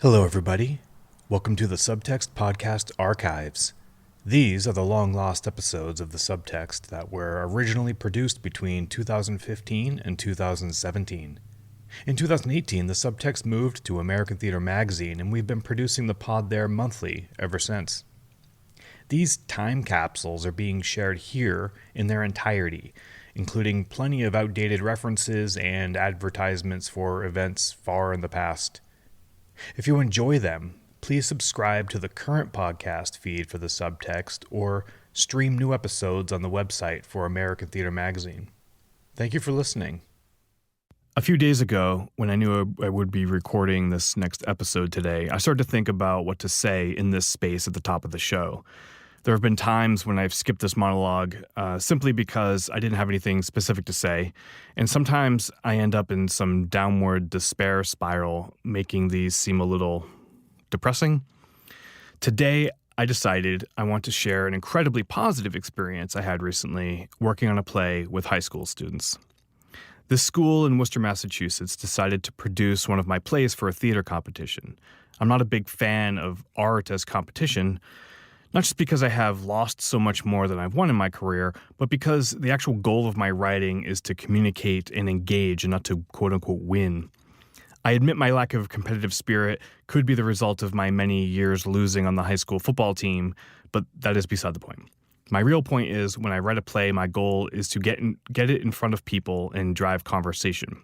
Hello, everybody. Welcome to the Subtext Podcast Archives. These are the long-lost episodes of the Subtext that were originally produced between 2015 and 2017. In 2018, the Subtext moved to American Theater Magazine, and we've been producing the pod there monthly ever since. These time capsules are being shared here in their entirety, including plenty of outdated references and advertisements for events far in the past. If you enjoy them, please subscribe to the current podcast feed for the Subtext or stream new episodes on the website for American Theater Magazine. Thank you for listening. A few days ago, when I knew I would be recording this next episode today, I started to think about what to say in this space at the top of the show. There have been times when I've skipped this monologue simply because I didn't have anything specific to say, and sometimes I end up in some downward despair spiral, making these seem a little depressing. Today, I decided I want to share an incredibly positive experience I had recently working on a play with high school students. This school in Worcester, Massachusetts decided to produce one of my plays for a theater competition. I'm not a big fan of art as competition, not just because I have lost so much more than I've won in my career, but because the actual goal of my writing is to communicate and engage and not to quote-unquote win. I admit my lack of competitive spirit could be the result of my many years losing on the high school football team, but that is beside the point. My real point is when I write a play, my goal is to get it in front of people and drive conversation.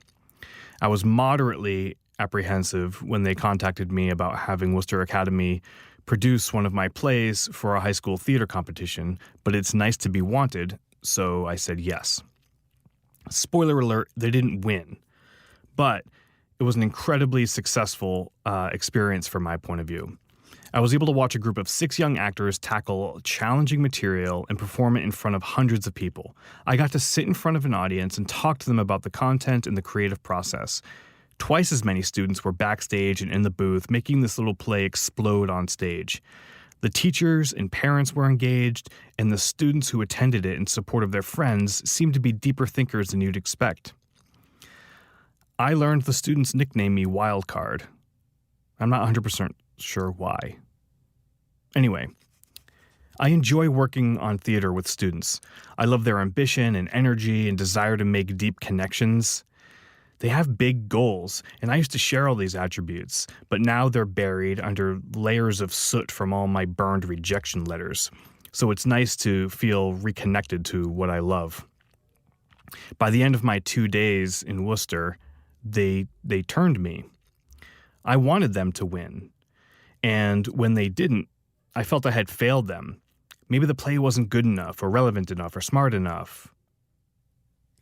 I was moderately apprehensive when they contacted me about having Worcester Academy produce one of my plays for a high school theater competition, but it's nice to be wanted, so I said yes. Spoiler alert, they didn't win, but it was an incredibly successful experience from my point of view. I was able to watch a group of 6 young actors tackle challenging material and perform it in front of hundreds of people. I got to sit in front of an audience and talk to them about the content and the creative process. Twice as many students were backstage and in the booth, making this little play explode on stage. The teachers and parents were engaged, and the students who attended it in support of their friends seemed to be deeper thinkers than you'd expect. I learned the students nicknamed me Wildcard. I'm not 100% sure why. Anyway, I enjoy working on theater with students. I love their ambition and energy and desire to make deep connections. They have big goals, and I used to share all these attributes, but now they're buried under layers of soot from all my burned rejection letters. So it's nice to feel reconnected to what I love. By the end of my 2 days in Worcester, they turned me. I wanted them to win, and when they didn't, I felt I had failed them. Maybe the play wasn't good enough or relevant enough or smart enough.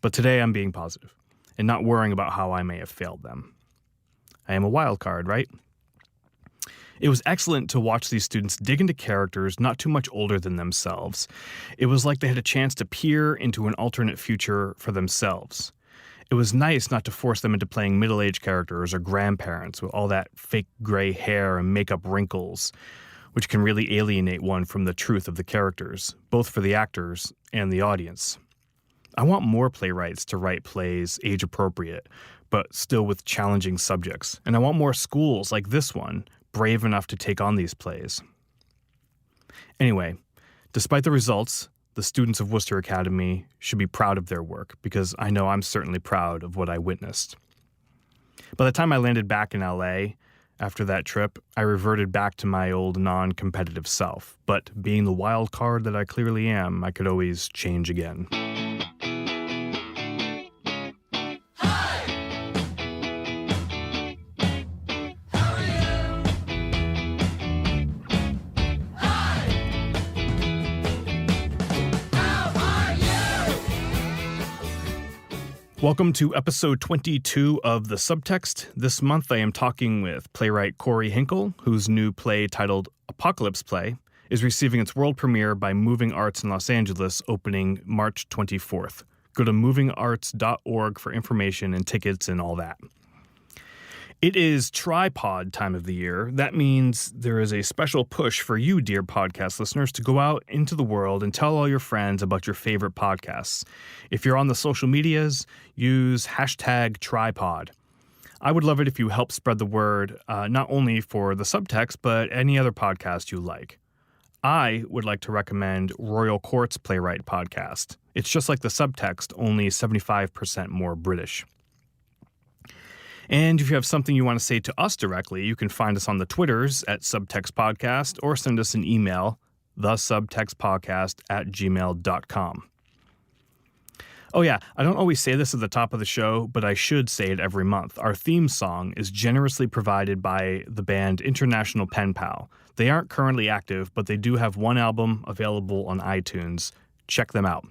But today I'm being positive and not worrying about how I may have failed them. I am a wild card, right? It was excellent to watch these students dig into characters not too much older than themselves. It was like they had a chance to peer into an alternate future for themselves. It was nice not to force them into playing middle-aged characters or grandparents with all that fake gray hair and makeup wrinkles, which can really alienate one from the truth of the characters, both for the actors and the audience. I want more playwrights to write plays age-appropriate, but still with challenging subjects. And I want more schools like this one brave enough to take on these plays. Anyway, despite the results, the students of Worcester Academy should be proud of their work because I know I'm certainly proud of what I witnessed. By the time I landed back in LA after that trip, I reverted back to my old non-competitive self. But being the wild card that I clearly am, I could always change again. Welcome to episode 22 of The Subtext. This month I am talking with playwright Cory Hinkle, whose new play titled Apocalypse Play is receiving its world premiere by Moving Arts in Los Angeles, opening March 24th. Go to movingarts.org for information and tickets and all that. It is tripod time of the year. That means there is a special push for you, dear podcast listeners, to go out into the world and tell all your friends about your favorite podcasts. If you're on the social medias, use hashtag tripod. I would love it if you help spread the word, not only for the Subtext, but any other podcast you like. I would like to recommend Royal Court's Playwright podcast. It's just like the Subtext, only 75% more British. And if you have something you want to say to us directly, you can find us on the Twitters at Subtext Podcast or send us an email, thesubtextpodcast@gmail.com. Oh yeah, I don't always say this at the top of the show, but I should say it every month. Our theme song is generously provided by the band International Pen Pal. They aren't currently active, but they do have one album available on iTunes. Check them out.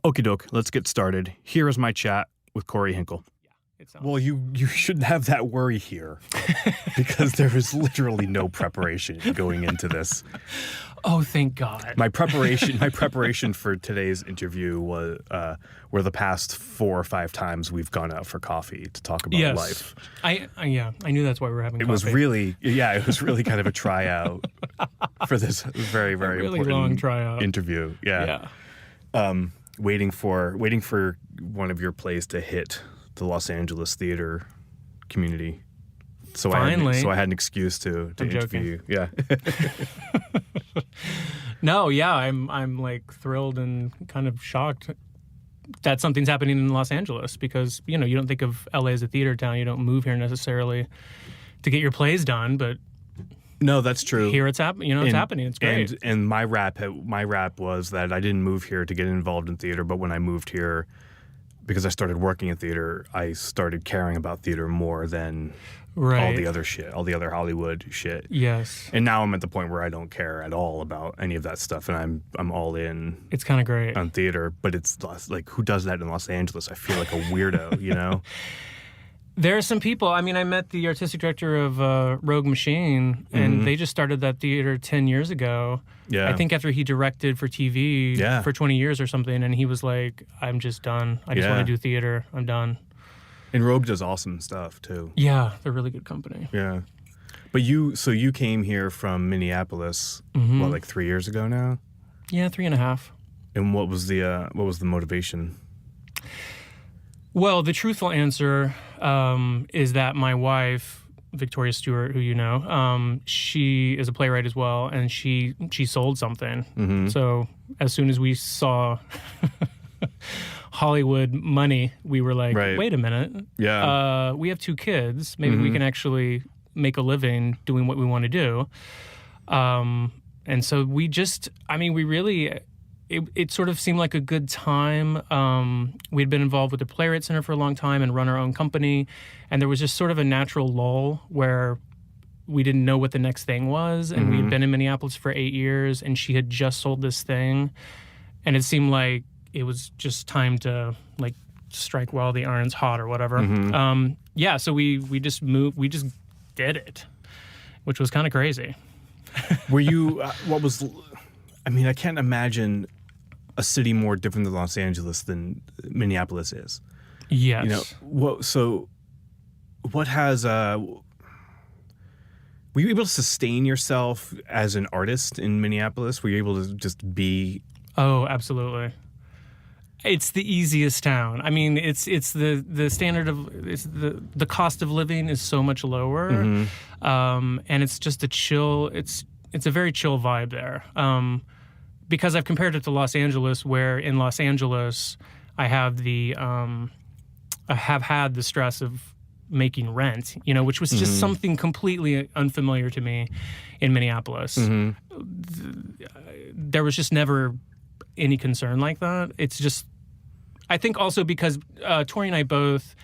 Okie doke, let's get started. Here is my chat with Cory Hinkle. Well, you shouldn't have that worry here because there is literally no preparation going into this. Oh, thank God. My preparation for today's interview were the past 4 or 5 times we've gone out for coffee to talk about life. I knew that's why we were having coffee. It was really kind of a tryout for this very, very really important long tryout interview. Yeah. Waiting for one of your plays to hit the Los Angeles theater community. So finally, I had an excuse to interview you. Yeah. No, yeah, I'm like thrilled and kind of shocked that something's happening in Los Angeles because, you don't think of LA as a theater town. You don't move here necessarily to get your plays done, but no, that's true. Here it's happening. It's happening. It's great. And my rap was that I didn't move here to get involved in theater, but when I moved here, because I started working in theater, I started caring about theater more than all the other shit, all the other Hollywood shit. Yes. And now I'm at the point where I don't care at all about any of that stuff, and I'm all in. It's kind of great on theater, but it's like, who does that in Los Angeles? I feel like a weirdo, There are some people. I mean, I met the artistic director of Rogue Machine, and they just started that theater 10 years ago. Yeah. I think after he directed for TV for 20 years or something, and he was like, I'm just done. I just want to do theater. I'm done. And Rogue does awesome stuff, too. Yeah, they're a really good company. Yeah. But you came here from Minneapolis, like 3 years ago now? Yeah, 3.5. And what was the motivation? Well, the truthful answer is that my wife, Victoria Stewart, who you know, she is a playwright as well, and she sold something. Mm-hmm. So as soon as we saw Hollywood money, we were like, wait a minute. Yeah. We have 2 kids. Maybe we can actually make a living doing what we want to do. And so we really... It sort of seemed like a good time. We'd been involved with the Playwright Center for a long time and run our own company. And there was just sort of a natural lull where we didn't know what the next thing was. And we had been in Minneapolis for 8 years, and she had just sold this thing. And it seemed like it was just time to like strike while the iron's hot or whatever. So we just moved. We just did it, which was kind of crazy. Were you, I can't imagine a city more different than Los Angeles than Minneapolis is. Yes. What has were you able to sustain yourself as an artist in Minneapolis? Were you able to just be? Oh, absolutely. It's the easiest town. I mean, it's the standard of the cost of living is so much lower, and it's just a chill. It's a very chill vibe there. Because I've compared it to Los Angeles, where in Los Angeles I have had the stress of making rent, which was just something completely unfamiliar to me in Minneapolis. There was just never any concern like that. It's just, I think also because Tori and I both,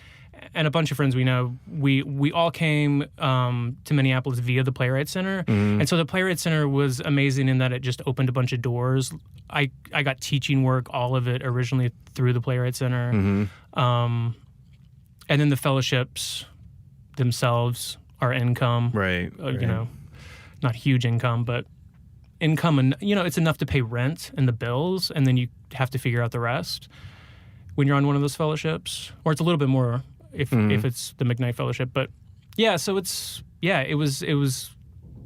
and a bunch of friends we know, we all came to Minneapolis via the Playwright Center. And so the Playwright Center was amazing in that it just opened a bunch of doors. I got teaching work, all of it originally through the Playwright Center. And then the fellowships themselves are income. Right. Not huge income, but income. And, it's enough to pay rent and the bills, and then you have to figure out the rest when you're on one of those fellowships. Or it's a little bit more if it's the McKnight Fellowship. But so it was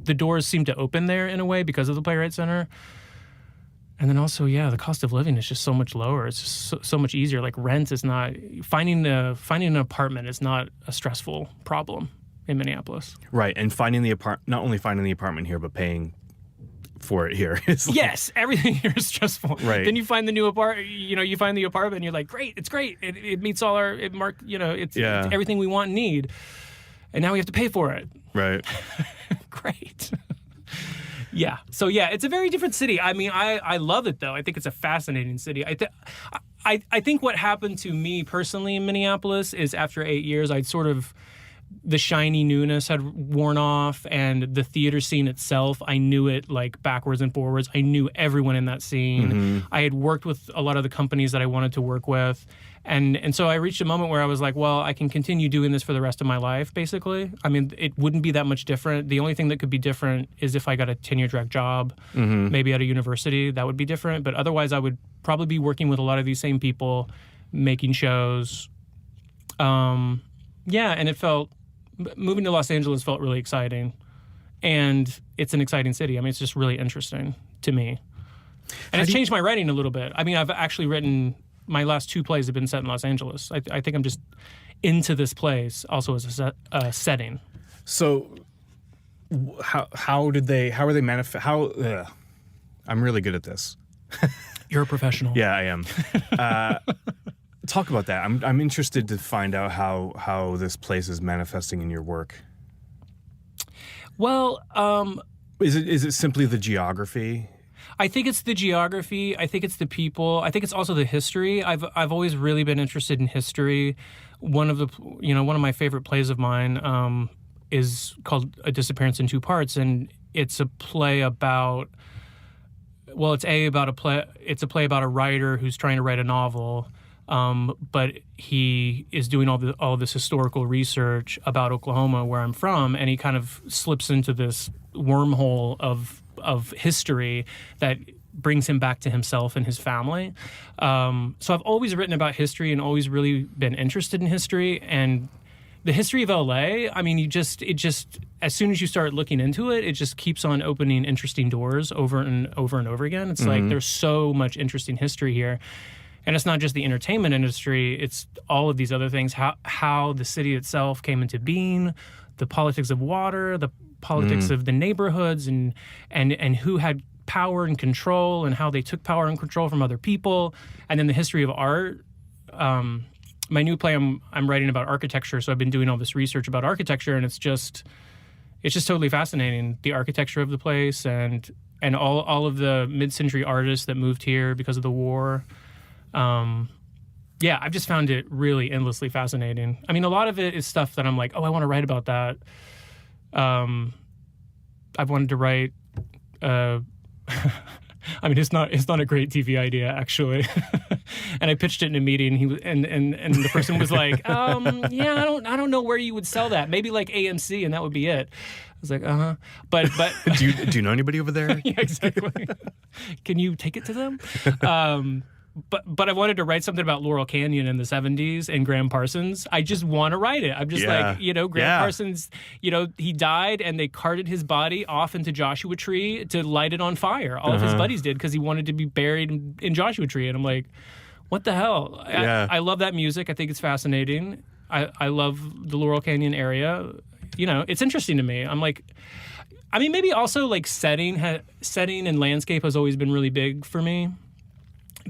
the doors seemed to open there in a way because of the Playwright Center. And then also, the cost of living is just so much lower. It's just so much easier. Like rent is not finding an apartment is not a stressful problem in Minneapolis. Right, and not only finding the apartment here, but paying for it here. Yes, everything here is stressful. Right. Then you find the new apartment. You find the apartment, and you're like, great, it's great. It meets all our it's everything we want and need. And now we have to pay for it. Right. Great. Yeah. So it's a very different city. I mean, I love it though. I think it's a fascinating city. I think what happened to me personally in Minneapolis is after 8 years, the shiny newness had worn off, and the theater scene itself, I knew it like backwards and forwards. I knew everyone in that scene. Mm-hmm. I had worked with a lot of the companies that I wanted to work with. And so I reached a moment where I was like, well, I can continue doing this for the rest of my life, basically. I mean, it wouldn't be that much different. The only thing that could be different is if I got a tenure track job, maybe at a university, that would be different. But otherwise, I would probably be working with a lot of these same people, making shows. And moving to Los Angeles felt really exciting. And it's an exciting city. I mean, it's just really interesting to me. And it's changed my writing a little bit. I mean, I've actually written... My last 2 plays have been set in Los Angeles. I think I'm just into this place also as a setting. So how are they manifest? I'm really good at this. You're a professional. Yeah, I am. Talk about that. I'm interested to find out how this place is manifesting in your work. Well, is it simply the geography? I think it's the geography. I think it's the people. I think it's also the history. I've always really been interested in history. One of my favorite plays of mine is called A Disappearance in Two Parts, and it's a play about. Well, it's a play about a writer who's trying to write a novel, but he is doing all this historical research about Oklahoma, where I'm from, and he kind of slips into this wormhole of history that brings him back to himself and his family. So I've always written about history and always really been interested in history. And the history of LA, I mean, as soon as you start looking into it, it just keeps on opening interesting doors over and over and over again. It's like there's so much interesting history here. And it's not just the entertainment industry, it's all of these other things, how the city itself came into being, the politics of water, the politics of the neighborhoods, and who had power and control, and how they took power and control from other people, and then the history of art. My new play, I'm writing about architecture, so I've been doing all this research about architecture, and it's just totally fascinating, the architecture of the place, and all of the mid-century artists that moved here because of the war. I've just found it really endlessly fascinating. I mean, a lot of it is stuff that I'm like, oh, I want to write about that. I've wanted to write. I mean, it's not a great TV idea, actually. And I pitched it in a meeting. And the person was like, I don't know where you would sell that. Maybe like AMC, and that would be it. I was like, But do you know anybody over there? Yeah, exactly. Can you take it to them? But I wanted to write something about Laurel Canyon in the 70s and Graham Parsons. I just want to write it. I'm just Graham Parsons, he died and they carted his body off into Joshua Tree to light it on fire. All of his buddies did because he wanted to be buried in Joshua Tree. And I'm like, what the hell? Yeah. I love that music. I think it's fascinating. I love the Laurel Canyon area. It's interesting to me. I'm like, I mean, maybe also like setting and landscape has always been really big for me.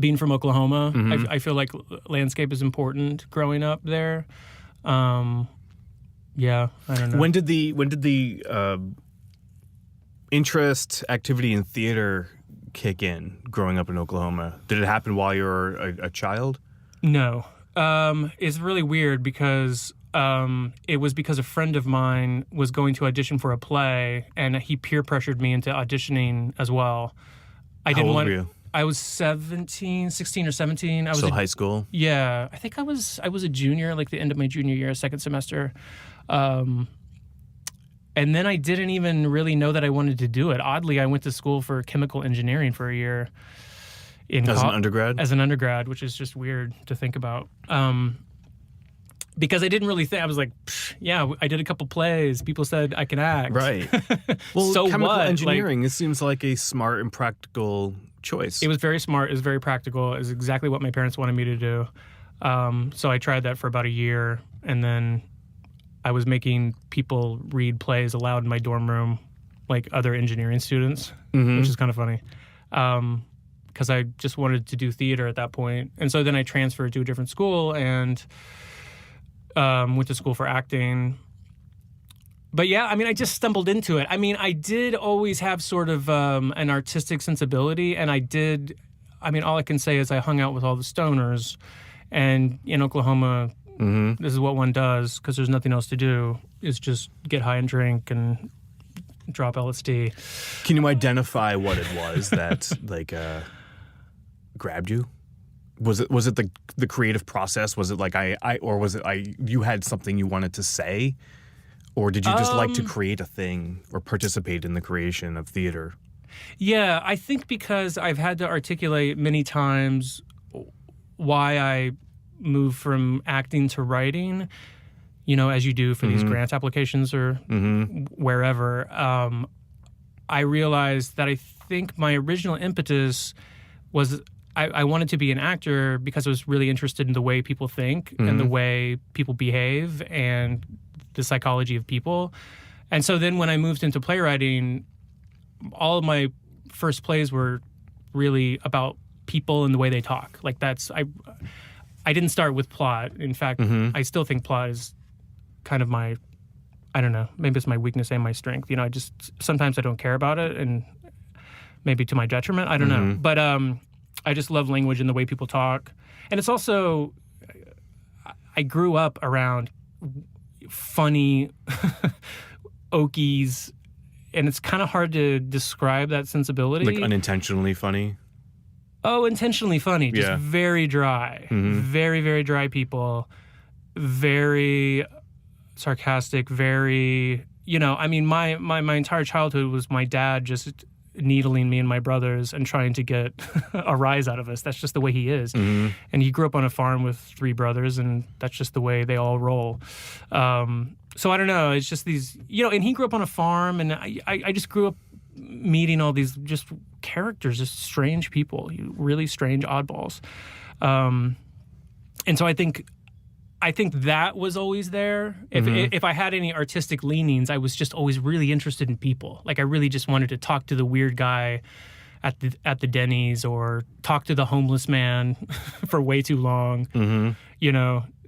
Being from Oklahoma, I feel like landscape is important growing up there. I don't know. When did the interest, activity in theater kick in growing up in Oklahoma? Did it happen while you were a child? No. It's really weird because it was because a friend of mine was going to audition for a play, and he peer pressured me into auditioning as well. How old were you? I was 16 or 17. High school? Yeah. I think I was a junior, like the end of my junior year, second semester. And then I didn't even really know that I wanted to do it. Oddly, I went to school for chemical engineering for a year. As an undergrad? As an undergrad, which is just weird to think about. Because I didn't really think, I was like, I did a couple plays. People said I can act. Right. Well, so chemical what? engineering, it seems like a smart and practical choice. It was very smart. It was very practical. It was exactly what my parents wanted me to do. So I tried that for about a year, and then I was making people read plays aloud in my dorm room, like other engineering students, which is kind of funny. Because I just wanted to do theater at that point. And so then I transferred to a different school and went to school for acting. But yeah, I mean, I just stumbled into it. I mean, I did always have sort of an artistic sensibility, and all I can say is I hung out with all the stoners, and in Oklahoma, this is what one does because there's nothing else to do, is just get high and drink and drop LSD. Can you identify what it was that grabbed you? Was it the creative process? Was it like you had something you wanted to say? Or did you just like to create a thing or participate in the creation of theater? Yeah, I think because I've had to articulate many times why I moved from acting to writing, as you do for these grant applications or wherever. I realized that I think my original impetus was I wanted to be an actor because I was really interested in the way people think and the way people behave and the psychology of people. And so then when I moved into playwriting, all of my first plays were really about people and the way they talk. Like I didn't start with plot. In fact, I still think plot is kind of I don't know, maybe it's my weakness and my strength. Sometimes I don't care about it, and maybe to my detriment, I don't know. But I just love language and the way people talk. And it's also, I grew up around funny Okies, and it's kind of hard to describe that sensibility. Like unintentionally funny? Oh, intentionally funny. Just very dry. Very, very dry people. Very sarcastic, very, my entire childhood was my dad just needling me and my brothers and trying to get a rise out of us. That's just the way he is. And he grew up on a farm with 3 brothers, and that's just the way they all roll. So I don't know. It's just these, and he grew up on a farm, and I just grew up meeting all these just characters, just strange people, really strange oddballs. And so I think that was always there. If I had any artistic leanings, I was just always really interested in people. Like I really just wanted to talk to the weird guy at the Denny's, or talk to the homeless man for way too long.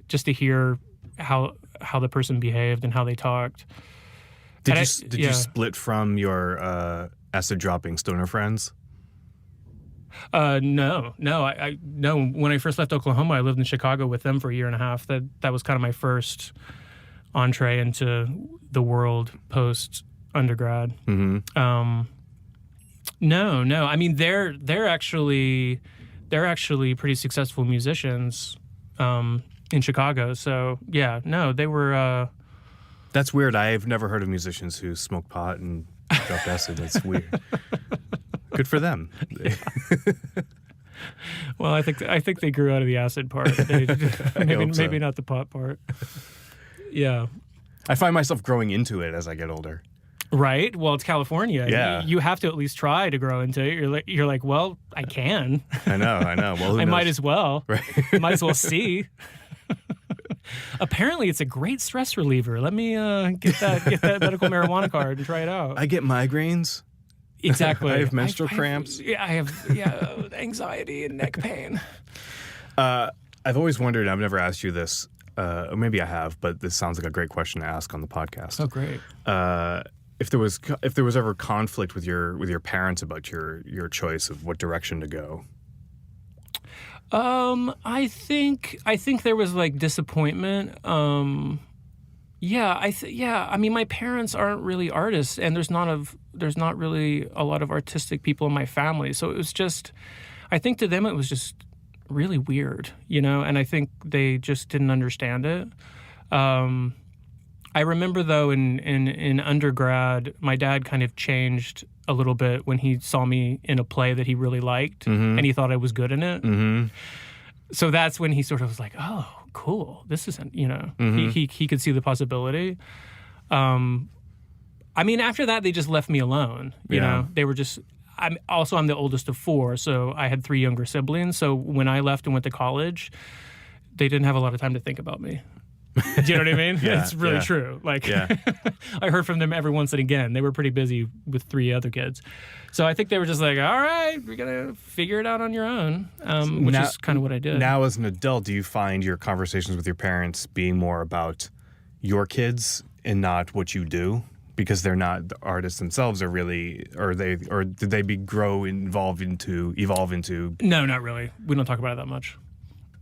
Just to hear how the person behaved and how they talked. Did you split from your acid dropping stoner friends? No. When I first left Oklahoma, I lived in Chicago with them for a year and a half. That was kind of my first entree into the world post undergrad. No. I mean, they're actually pretty successful musicians in Chicago. So yeah, no, they were. That's weird. I've never heard of musicians who smoke pot and drop acid. That's weird. Good for them. Well, I think they grew out of the acid part. Maybe not the pot part. Yeah. I find myself growing into it as I get older. Right? Well, it's California. Yeah. You have to at least try to grow into it. You're like, well, I can. I know. Well, who I knows? might as well. Right. Might as well see. Apparently, it's a great stress reliever. Let me get that medical marijuana card and try it out. I get migraines. Exactly. I have menstrual cramps. I have anxiety and neck pain. I've always wondered, I've never asked you this, or maybe I have, but this sounds like a great question to ask on the podcast. Oh, great. If there was ever conflict with your parents about your choice of what direction to go. I think there was like disappointment. I mean, my parents aren't really artists, and there's not really a lot of artistic people in my family. So it was just, I think to them it was just really weird, and I think they just didn't understand it. I remember though in undergrad, my dad kind of changed a little bit when he saw me in a play that he really liked, and he thought I was good in it. So that's when he sort of was like, oh, cool. This isn't, he could see the possibility. I mean, after that, they just left me alone. You know, they were just, I'm the oldest of 4, so I had 3 younger siblings. So when I left and went to college, they didn't have a lot of time to think about me. Do you know what I mean? Yeah, it's really yeah. true. Like, Yeah. I heard from them every once and again. They were pretty busy with 3 other kids. So I think they were just like, all right, we're going to figure it out on your own, which is kind of what I did. Now, as an adult, do you find your conversations with your parents being more about your kids and not what you do? Because they're not the artists themselves, or did they evolve into? No, not really. We don't talk about it that much.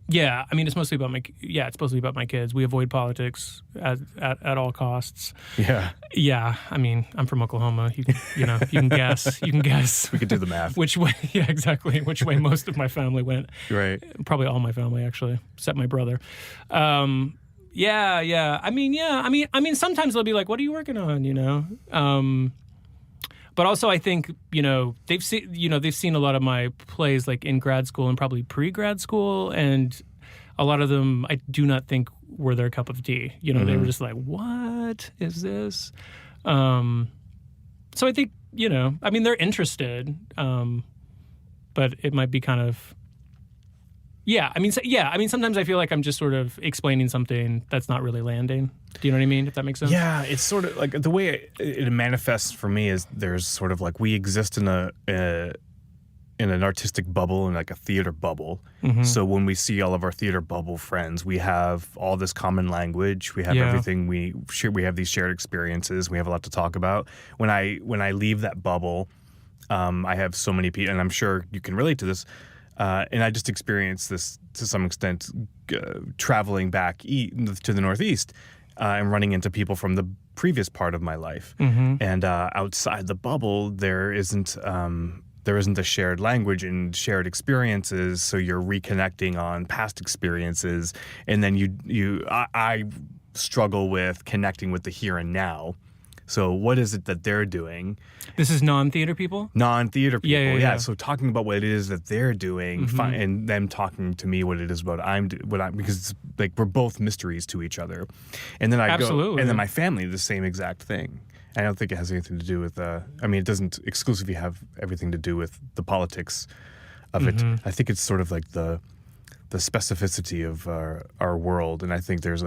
Yeah, I mean, it's mostly about it's supposed to be about my kids. We avoid politics at all costs. Yeah. Yeah, I mean, I'm from Oklahoma. You can guess. You can guess. We could do the math. Which way? Yeah, exactly. Which way most of my family went. Right. Probably all my family, actually, except my brother. Yeah. I mean, sometimes they'll be like, "What are you working on?" But also, I think they've seen a lot of my plays like in grad school and probably pre-grad school, and a lot of them I do not think were their cup of tea. They were just like, "What is this?" So I think I mean, they're interested, but it might be kind of. Yeah, I mean, sometimes I feel like I'm just sort of explaining something that's not really landing. Do you know what I mean? If that makes sense. Yeah, it's sort of like the way it manifests for me is there's sort of like we exist in an artistic bubble, and like a theater bubble. Mm-hmm. So when we see all of our theater bubble friends, we have all this common language. We have everything we share. We have these shared experiences. We have a lot to talk about. When I leave that bubble, I have so many people, and I'm sure you can relate to this. And I just experienced this to some extent traveling back to the Northeast and running into people from the previous part of my life. Mm-hmm. And outside the bubble, there isn't a shared language and shared experiences. So you're reconnecting on past experiences, and then I struggle with connecting with the here and now. So what is it that they're doing? This is non-theater people? Non-theater people, Yeah. So talking about what it is that they're doing, and them talking to me what it is because it's like we're both mysteries to each other. And then Absolutely. and then my family, the same exact thing. I don't think it has anything to do with. It doesn't exclusively have everything to do with the politics of it. I think it's sort of like the specificity of our world, and I think there's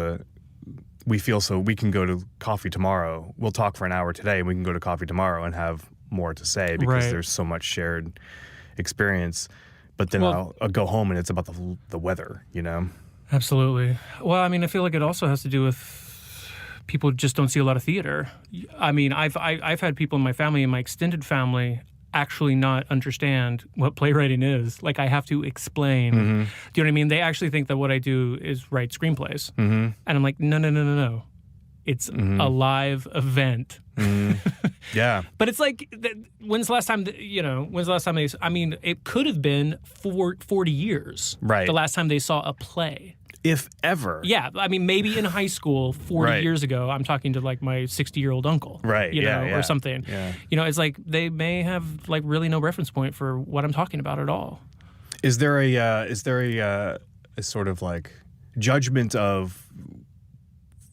we feel so we can go to coffee tomorrow. We'll talk for an hour today, and we can go to coffee tomorrow and have more to say because there's so much shared experience. But then I'll go home and it's about the weather, Absolutely. Well, I mean, I feel like it also has to do with people just don't see a lot of theater. I mean, I've had people in my family, in my extended family, actually not understand what playwriting is. Like, I have to explain. Do you know what I mean? They actually think that what I do is write screenplays. And I'm like, no. It's a live event. Yeah. But it's like, when's the last time, I mean, it could have been 40 years. Right. The last time they saw a play. If ever. Yeah, I mean, maybe in high school 40 years ago, I'm talking to like my 60-year-old uncle, or something. Yeah. It's like they may have like really no reference point for what I'm talking about at all. Is there a sort of like judgment of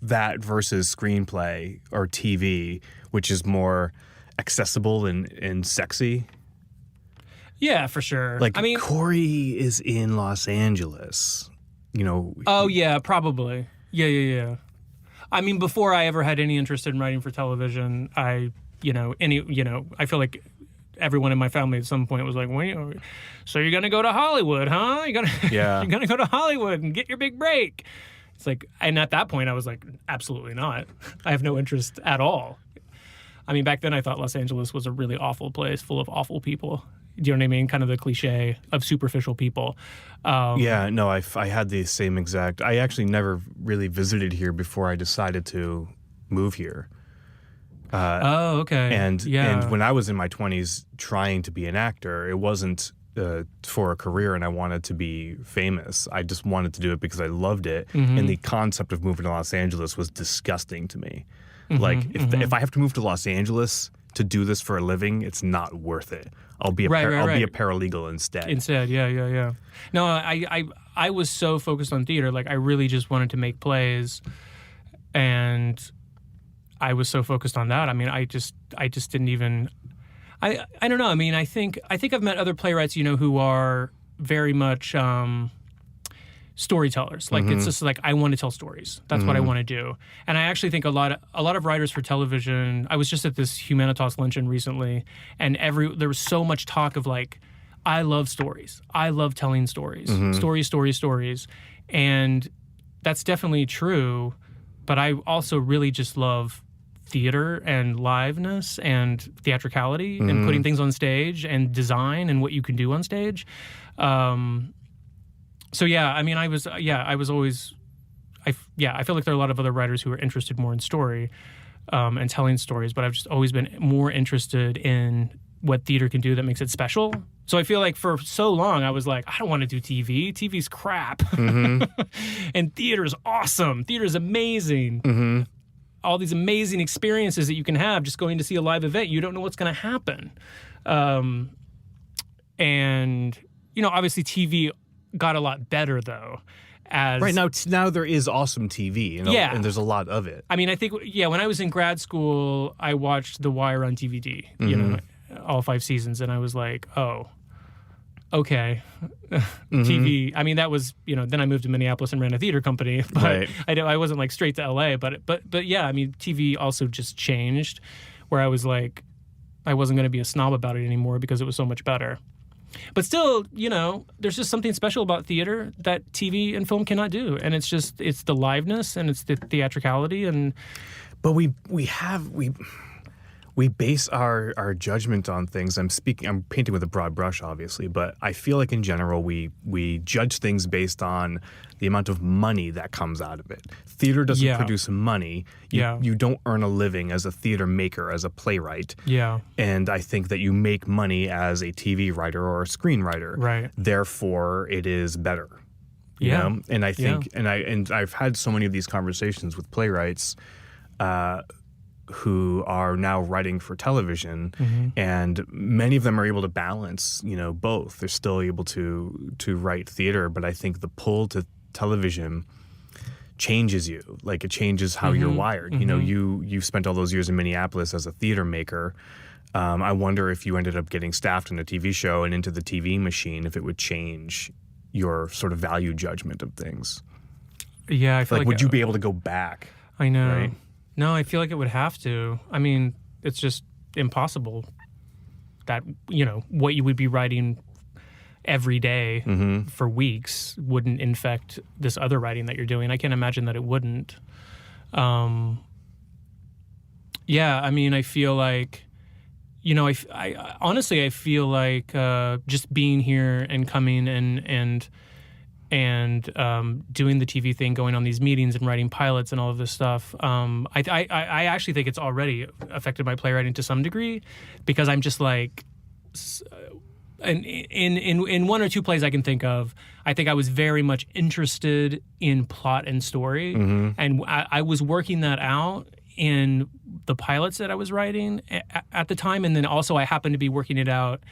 that versus screenplay or TV, which is more accessible and sexy? Yeah, for sure. Like, I mean, Cory is in Los Angeles. Oh yeah, probably. Yeah. I mean, before I ever had any interest in writing for television, I feel like everyone in my family at some point was like, well, so you're gonna go to Hollywood, huh? You're gonna go to Hollywood and get your big break. It's like, and at that point I was like, absolutely not. I have no interest at all. I mean, back then I thought Los Angeles was a really awful place full of awful people. Do you know what I mean? Kind of the cliche of superficial people. I had the same exact. I actually never really visited here before I decided to move here. Okay. And when I was in my 20s trying to be an actor, it wasn't for a career and I wanted to be famous. I just wanted to do it because I loved it. And the concept of moving to Los Angeles was disgusting to me. If I have to move to Los Angeles to do this for a living, it's not worth it. I'll be a paralegal instead. Yeah. No, I was so focused on theater. Like, I really just wanted to make plays, and I was so focused on that. I mean, I just didn't even. I don't know. I mean, I think I've met other playwrights, who are very much storytellers. Like it's just like, I want to tell stories. That's what I want to do. And I actually think a lot of writers for television. I was just at this Humanitas luncheon recently, and there was so much talk of like, I love stories. I love telling stories. Stories. And that's definitely true. But I also really just love theater and liveness and theatricality and putting things on stage and design and what you can do on stage. So yeah, I mean, I feel like there are a lot of other writers who are interested more in story and telling stories, but I've just always been more interested in what theater can do that makes it special. So I feel like for so long I was like, I don't want to do TV. TV's crap. And theater's awesome. Theater's amazing. All these amazing experiences that you can have just going to see a live event. You don't know what's going to happen. And, obviously TV got a lot better though. Right now there is awesome TV, and there's a lot of it. I mean, I think, when I was in grad school, I watched The Wire on DVD, all 5 seasons, and I was like, oh, okay. TV. I mean, that was, then I moved to Minneapolis and ran a theater company, but right. I wasn't like straight to LA, but yeah, I mean, TV also just changed where I was like, I wasn't going to be a snob about it anymore because it was so much better. But still, there's just something special about theater that TV and film cannot do. And it's the liveness and it's the theatricality. But we base our judgment on things. I'm painting with a broad brush, obviously, but I feel like in general we judge things based on the amount of money that comes out of it. Theater doesn't produce money. You don't earn a living as a theater maker, as a playwright. Yeah. And I think that you make money as a TV writer or a screenwriter. Right. Therefore, it is better. You know? And I think, and I've had so many of these conversations with playwrights who are now writing for television, and many of them are able to balance, both. They're still able to write theater, but I think the pull to television changes you. Like, it changes how you're wired. You spent all those years in Minneapolis as a theater maker. I wonder if you ended up getting staffed in a TV show and into the TV machine, if it would change your sort of value judgment of things. Yeah, I feel like would you be able to go back? I know. Right? No, I feel like it would have to. I mean, it's just impossible that, what you would be writing every day for weeks wouldn't infect this other writing that you're doing. I can't imagine that it wouldn't. I mean, I feel like, I honestly, I feel like just being here and coming and doing the TV thing, going on these meetings and writing pilots and all of this stuff, I actually think it's already affected my playwriting to some degree, because I'm just like, in one or two plays I can think of, I think I was very much interested in plot and story, and I was working that out in the pilots that I was writing at the time, and then also I happened to be working it out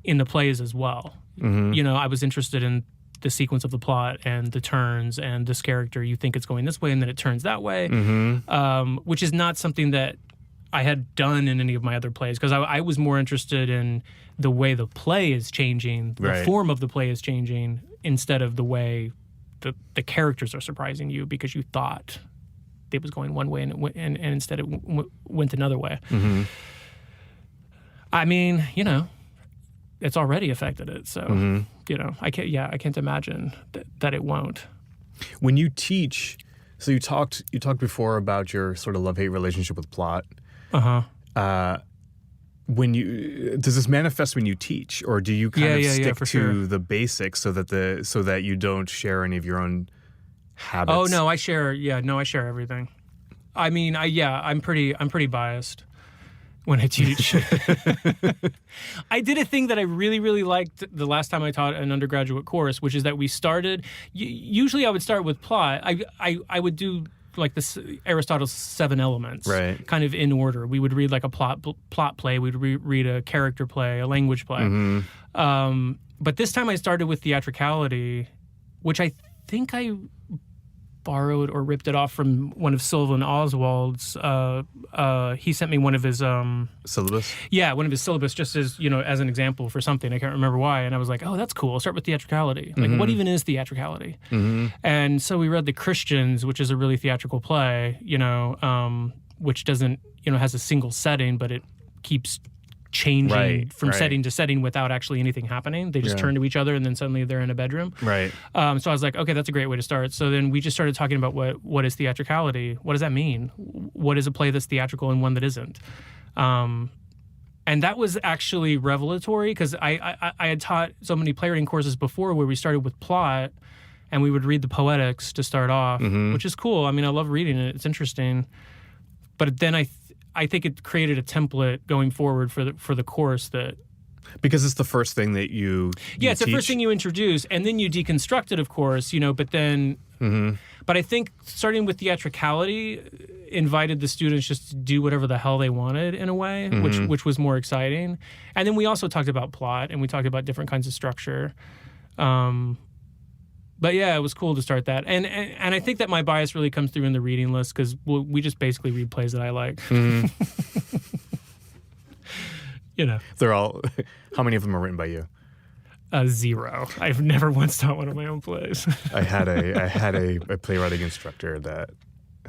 in the plays as well. I was interested in the sequence of the plot and the turns and this character, you think it's going this way and then it turns that way, which is not something that I had done in any of my other plays, because I was more interested in the way the play is changing, the form of the play is changing, instead of the way the characters are surprising you because you thought it was going one way and instead it went another way. I mean, it's already affected it, so I can't imagine that it won't. When you teach, so you talked before about your sort of love-hate relationship with plot. When does this manifest when you teach, or do you kind of stick to the basics so that you don't share any of your own habits? Oh no, I share. Yeah, no, I share everything. I mean, I'm pretty biased when I teach. I did a thing that I really, really liked the last time I taught an undergraduate course, which is that we started. Usually, I would start with plot. I would do like this Aristotle's 7 elements, right, kind of in order. We would read like a plot play. We'd read a character play, a language play. But this time I started with theatricality, which I think I borrowed or ripped it off from one of Sylvan Oswald's. He sent me one of his syllabus. Yeah, one of his syllabus, just as as an example for something. I can't remember why, and I was like, oh, that's cool. I'll start with theatricality. Like, what even is theatricality? And so we read The Christians, which is a really theatrical play. Which doesn't has a single setting, but it keeps changing from setting to setting without actually anything happening. They just turn to each other and then suddenly they're in a bedroom. Right. So I was like, okay, that's a great way to start. So then we just started talking about what is theatricality? What does that mean? What is a play that's theatrical and one that isn't? And that was actually revelatory because I had taught so many playwriting courses before where we started with plot and we would read the poetics to start off, which is cool. I mean, I love reading it. It's interesting. But then I think it created a template going forward for the course that because it's the first thing that you it's teach. the first thing you introduce, and then you deconstruct it, of course, but then but I think starting with theatricality invited the students just to do whatever the hell they wanted in a way, which was more exciting. And then we also talked about plot and we talked about different kinds of structure. But yeah, it was cool to start that. And I think that my bias really comes through in the reading list because we just basically read plays that I like. They're all, how many of them are written by you? 0. I've never once taught one of my own plays. I had a playwriting instructor that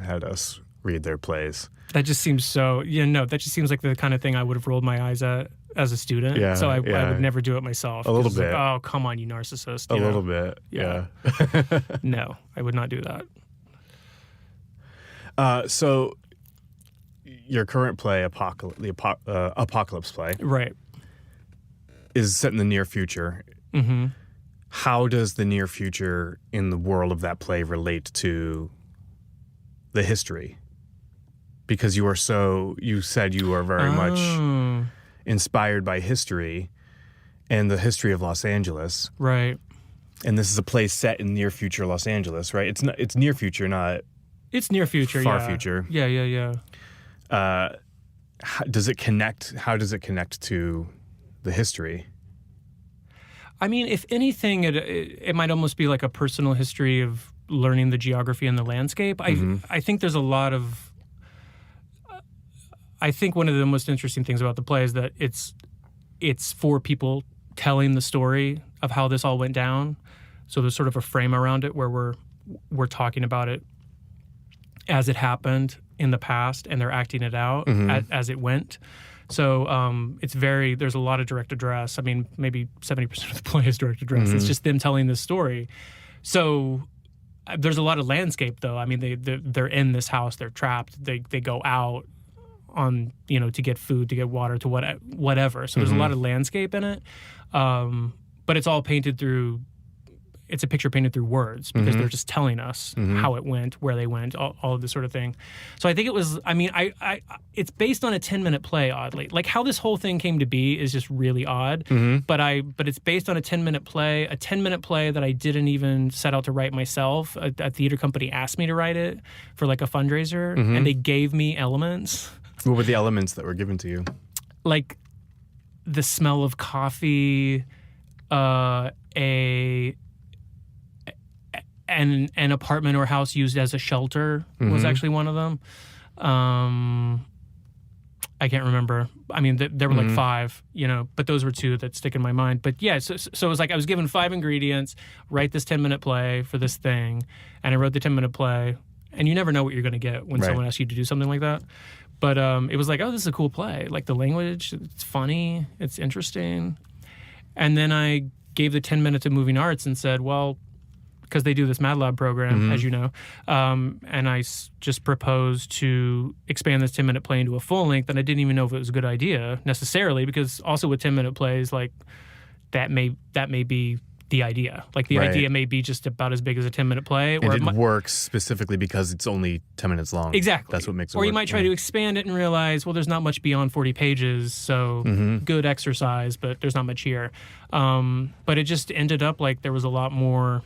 had us read their plays. That just seems so, that just seems like the kind of thing I would have rolled my eyes at as a student. Yeah, so I would never do it myself. A little bit. Like, oh, come on, you narcissist. A little bit. Yeah. No, I would not do that. So your current play, Apocalypse play, right, is set in the near future. Mm-hmm. How does the near future in the world of that play relate to the history? Because you said you are very much inspired by history and the history of Los Angeles. Right. And this is a play set in near future Los Angeles, right? It's near future, not it's near future, far future. Yeah. How does it connect to the history? I mean, if anything, it might almost be like a personal history of learning the geography and the landscape. I think there's a lot of I think one of the most interesting things about the play is that it's for people telling the story of how this all went down. So there's sort of a frame around it where we're talking about it as it happened in the past, and they're acting it out as it went. So there's a lot of direct address. I mean, maybe 70% of the play is direct address. It's just them telling this story. So there's a lot of landscape, though. I mean, they're in this house, they're trapped, they go out on to get food, to get water, to whatever. So there's a lot of landscape in it, but it's all painted through. It's a picture painted through words because they're just telling us how it went, where they went, all of this sort of thing. So I think it was. I mean, it's based on a 10-minute play. Oddly, like how this whole thing came to be is just really odd. But it's based on a 10-minute play. A 10-minute play that I didn't even set out to write myself. A theater company asked me to write it for like a fundraiser, and they gave me elements. What were the elements that were given to you? Like the smell of coffee, an apartment or house used as a shelter was actually one of them. I can't remember. I mean, there were like 5, but those were 2 that stick in my mind. But yeah, so it was like I was given 5 ingredients, write this 10-minute play for this thing, and I wrote the 10-minute play. And you never know what you're going to get when someone asks you to do something like that. But it was like, oh, this is a cool play. Like the language, it's funny, it's interesting. And then I gave the 10 minutes of moving arts and said, well, because they do this Mad Lab program, as you know, and I just proposed to expand this 10-minute play into a full length, and I didn't even know if it was a good idea necessarily, because also with 10-minute plays, like that may be the idea. Like the idea may be just about as big as a 10-minute play. And it works specifically because it's only 10 minutes long. Exactly. That's what makes it work. Or you might try to expand it and realize, well, there's not much beyond 40 pages, so good exercise, but there's not much here. But it just ended up like there was a lot more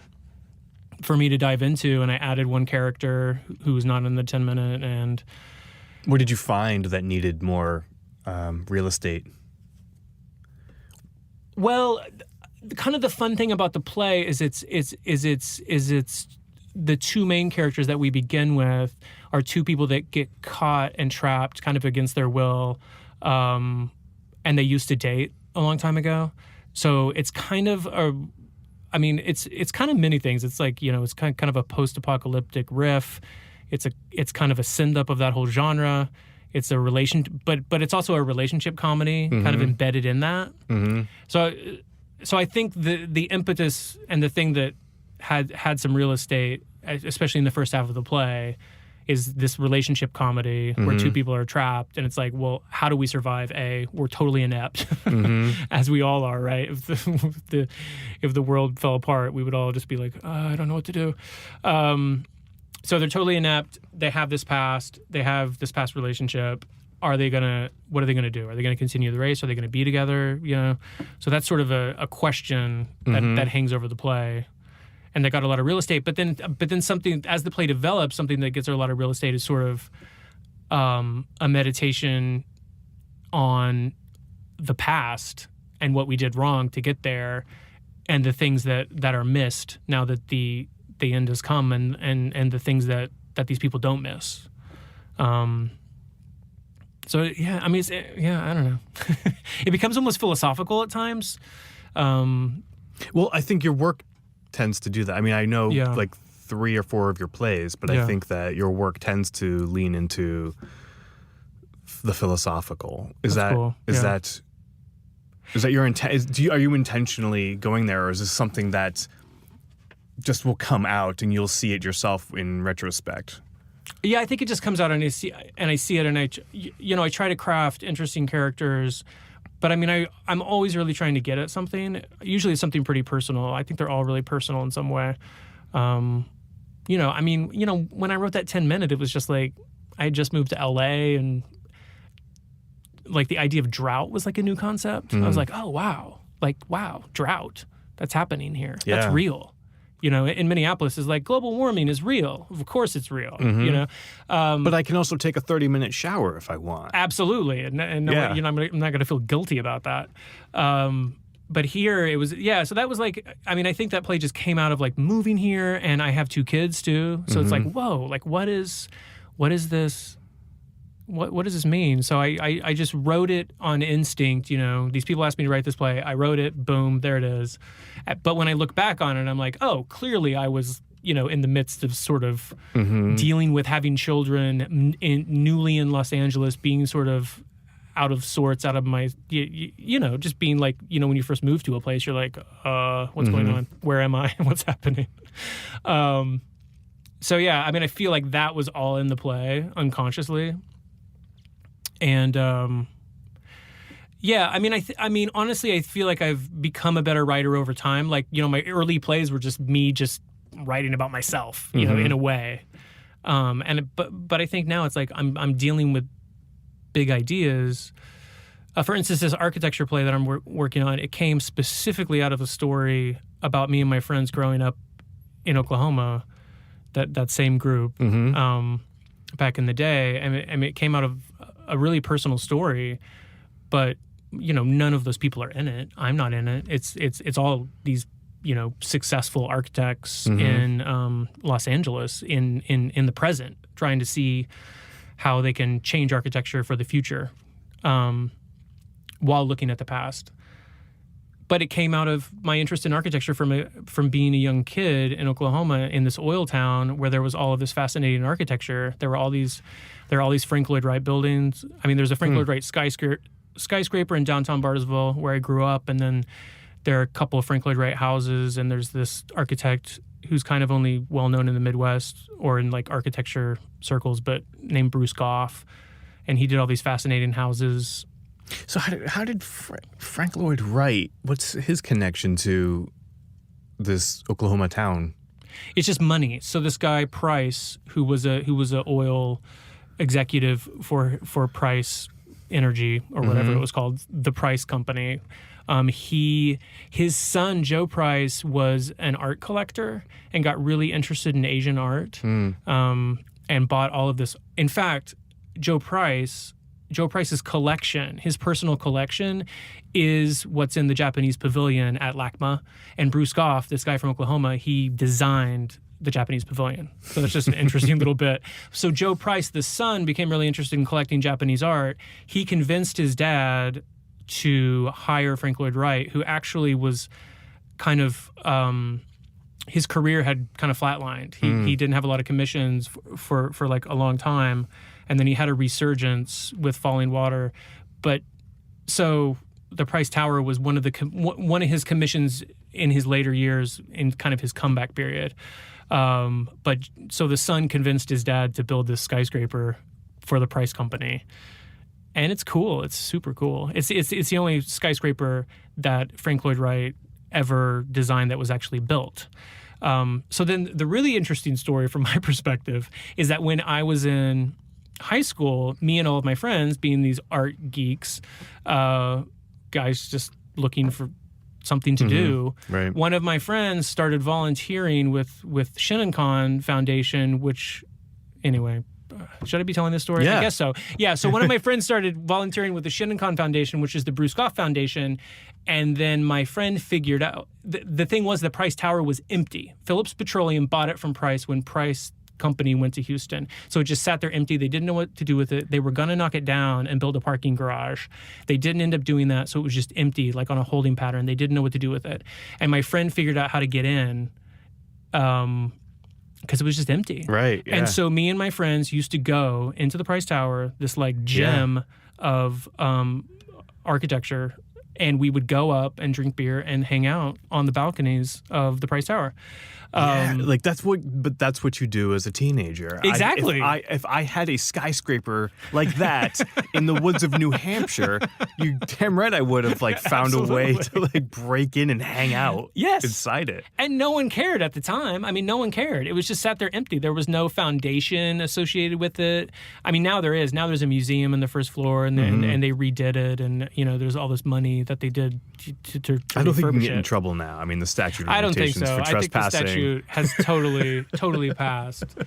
for me to dive into, and I added one character who was not in the 10-minute. And what did you find that needed more real estate? Well, kind of the fun thing about the play is it's the two main characters that we begin with are two people that get caught and trapped kind of against their will, and they used to date a long time ago. So it's kind of it's kind of many things. It's like, it's kind of a post-apocalyptic riff. It's kind of a send-up of that whole genre. It's a but it's also a relationship comedy kind of embedded in that. So I think the impetus and the thing that had some real estate, especially in the first half of the play, is this relationship comedy where two people are trapped, and it's like, well, how do we survive? We're totally inept, as we all are, right? If the world fell apart, we would all just be like, I don't know what to do. So they're totally inept. They have this past relationship. What are they gonna do? Are they gonna continue the race? Are they gonna be together? So that's sort of a question that hangs over the play. And they got a lot of real estate, but then something, as the play develops, something that gets a lot of real estate is sort of a meditation on the past and what we did wrong to get there, and the things that are missed now that the end has come, and the things that these people don't miss. So yeah, I mean, I don't know. It becomes almost philosophical at times. Well, I think your work tends to do that. I mean, I know like 3 or 4 of your plays, but I think that your work tends to lean into the philosophical. Is that your intent? Are you intentionally going there, or is this something that just will come out and you'll see it yourself in retrospect? Yeah, I think it just comes out and I see it, and I try to craft interesting characters. But I mean, I'm always really trying to get at something. Usually it's something pretty personal. I think they're all really personal in some way. When I wrote that 10-minute, it was just like, I had just moved to LA, and like the idea of drought was like a new concept. I was like, oh, wow. Drought. That's happening here. Yeah. That's real. In Minneapolis, is like, global warming is real. Of course it's real, But I can also take a 30-minute shower if I want. Absolutely. And I'm not going to feel guilty about that. But here it was, so that was like, I mean, I think that play just came out of like moving here, and I have 2 kids too. So it's like, whoa, like what is this? What does this mean? So I just wrote it on instinct. These people asked me to write this play. I wrote it. Boom, there it is. But when I look back on it, I'm like, oh, clearly I was, in the midst of sort of dealing with having children newly in Los Angeles, being sort of out of sorts, out of my, just being like, when you first move to a place, you're like, what's going on? Where am I? What's happening? So yeah, I mean, I feel like that was all in the play unconsciously. And I mean, honestly, I feel like I've become a better writer over time. Like, my early plays were just me just writing about myself, in a way. But I think now it's like I'm dealing with big ideas. For instance, this architecture play that I'm working on, it came specifically out of a story about me and my friends growing up in Oklahoma, that same group, back in the day. And it came out of a really personal story, but none of those people are in it. I'm not in it. It's all these successful architects in Los Angeles in the present, trying to see how they can change architecture for the future, while looking at the past. But it came out of my interest in architecture from being a young kid in Oklahoma, in this oil town where there was all of this fascinating architecture. There were all these Frank Lloyd Wright buildings. I mean, there's a Frank Lloyd Wright skyscraper in downtown Bartlesville where I grew up, and then there are a couple of Frank Lloyd Wright houses, and there's this architect who's kind of only well known in the Midwest or in like architecture circles, but named Bruce Goff, and he did all these fascinating houses. So how did Frank Lloyd Wright? What's his connection to this Oklahoma town? It's just money. So this guy Price, who was a oil executive for Price Energy or whatever it was called, the Price Company. His son Joe Price was an art collector and got really interested in Asian art, and bought all of this. In fact, Joe Price's collection, his personal collection, is what's in the Japanese pavilion at LACMA. And Bruce Goff, this guy from Oklahoma, he designed the Japanese pavilion. So that's just an interesting little bit. So Joe Price, the son, became really interested in collecting Japanese art. He convinced his dad to hire Frank Lloyd Wright, who actually was kind of his career had kind of flatlined. He didn't have a lot of commissions for like a long time, and then he had a resurgence with Falling Water. But so the Price Tower was one of his commissions in his later years, in kind of his comeback period. But so the son convinced his dad to build this skyscraper for the Price Company. And it's cool. It's super cool. It's the only skyscraper that Frank Lloyd Wright ever designed that was actually built. So then the really interesting story from my perspective is that when I was in high school, me and all of my friends, being these art geeks, guys just looking for something to do. Right. One of my friends started volunteering with Shinnecoin Foundation, which, anyway, should I be telling this story? Yeah. I guess so. Yeah, so one of my friends started volunteering with the Shinnecoin Foundation, which is the Bruce Goff Foundation, and then my friend figured out, the thing was the Price Tower was empty. Phillips Petroleum bought it from Price when Price Company went to Houston. So it just sat there empty. They didn't know what to do with it. They were going to knock it down and build a parking garage. They didn't end up doing that, so it was just empty, like on a holding pattern. They didn't know what to do with it. And my friend figured out how to get in because it was just empty. Right, yeah. And so me and my friends used to go into the Price Tower, this like gem of architecture, and we would go up and drink beer and hang out on the balconies of the Price Tower. Like that's what you do as a teenager. Exactly. If I had a skyscraper like that in the woods of New Hampshire, you damn right I would have like found a way to like break in and hang out inside it. And no one cared at the time. I mean, no one cared. It was just sat there empty. There was no foundation associated with it. I mean, now there is. Now there's a museum on the first floor, and they redid it, and there's all this money that they did to I don't think you can get it. in trouble now. I mean, the statute of I don't think limitations so. for I think the trespassing. statute has totally passed.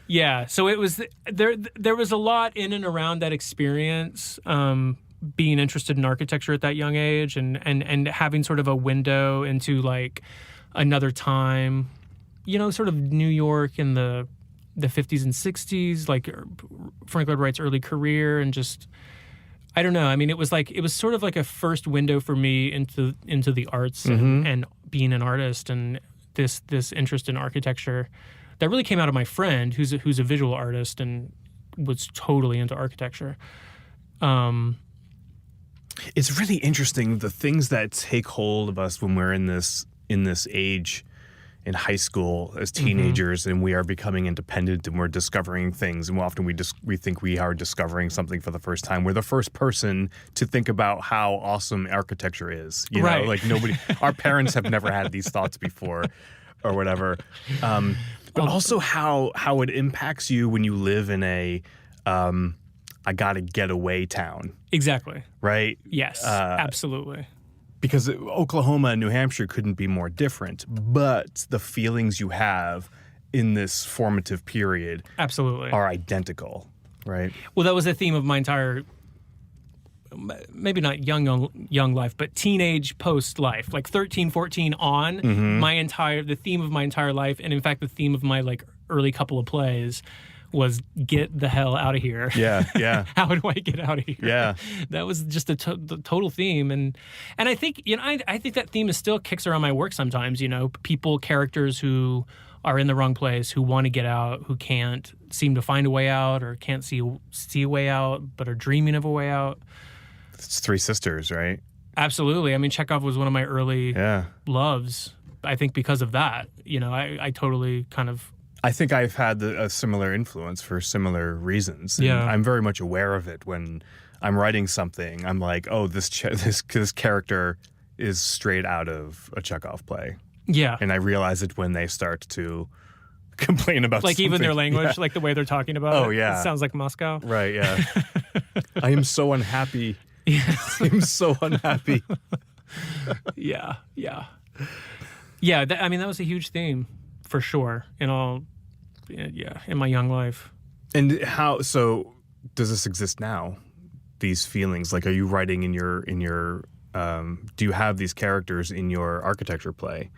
Yeah, so it was there was a lot in and around that experience, being interested in architecture at that young age, and having sort of a window into like another time, sort of New York in the 50s and 60s, like Frank Lloyd Wright's early career, and just I don't know. I mean, it was sort of like a first window for me into the arts and being an artist, and this interest in architecture that really came out of my friend who's a visual artist and was totally into architecture. It's really interesting the things that take hold of us when we're in this age in high school as teenagers, and we are becoming independent and we're discovering things, and often we think we are discovering something for the first time. We're the first person to think about how awesome architecture is. You know, like nobody, our parents have never had these thoughts before, or whatever. But also how it impacts you when you live in a I gotta get away town. Exactly. Right? Yes, absolutely. Because Oklahoma and New Hampshire couldn't be more different, but the feelings you have in this formative period absolutely are identical, right? Well, that was the theme of my entire, maybe not young life, but teenage post life, like 13, 14 on, the theme of my entire life, and in fact, the theme of my like early couple of plays was get the hell out of here. Yeah. How do I get out of here? Yeah. That was just the total theme. And I think, I think that theme still kicks around my work sometimes, people, characters who are in the wrong place, who want to get out, who can't seem to find a way out or can't see a way out, but are dreaming of a way out. It's Three Sisters, right? Absolutely. I mean, Chekhov was one of my early loves, I think because of that. I totally kind of... I think I've had a similar influence for similar reasons. And I'm very much aware of it when I'm writing something. I'm like, oh, this character is straight out of a Chekhov play. Yeah. And I realize it when they start to complain about like something. even their language, like the way they're talking about it. Oh, yeah. It sounds like Moscow. Right, yeah. I am so unhappy. I'm so unhappy. Yeah. That was a huge theme. For sure, in my young life. And so does this exist now? These feelings, like, are you writing in your do you have these characters in your architecture play?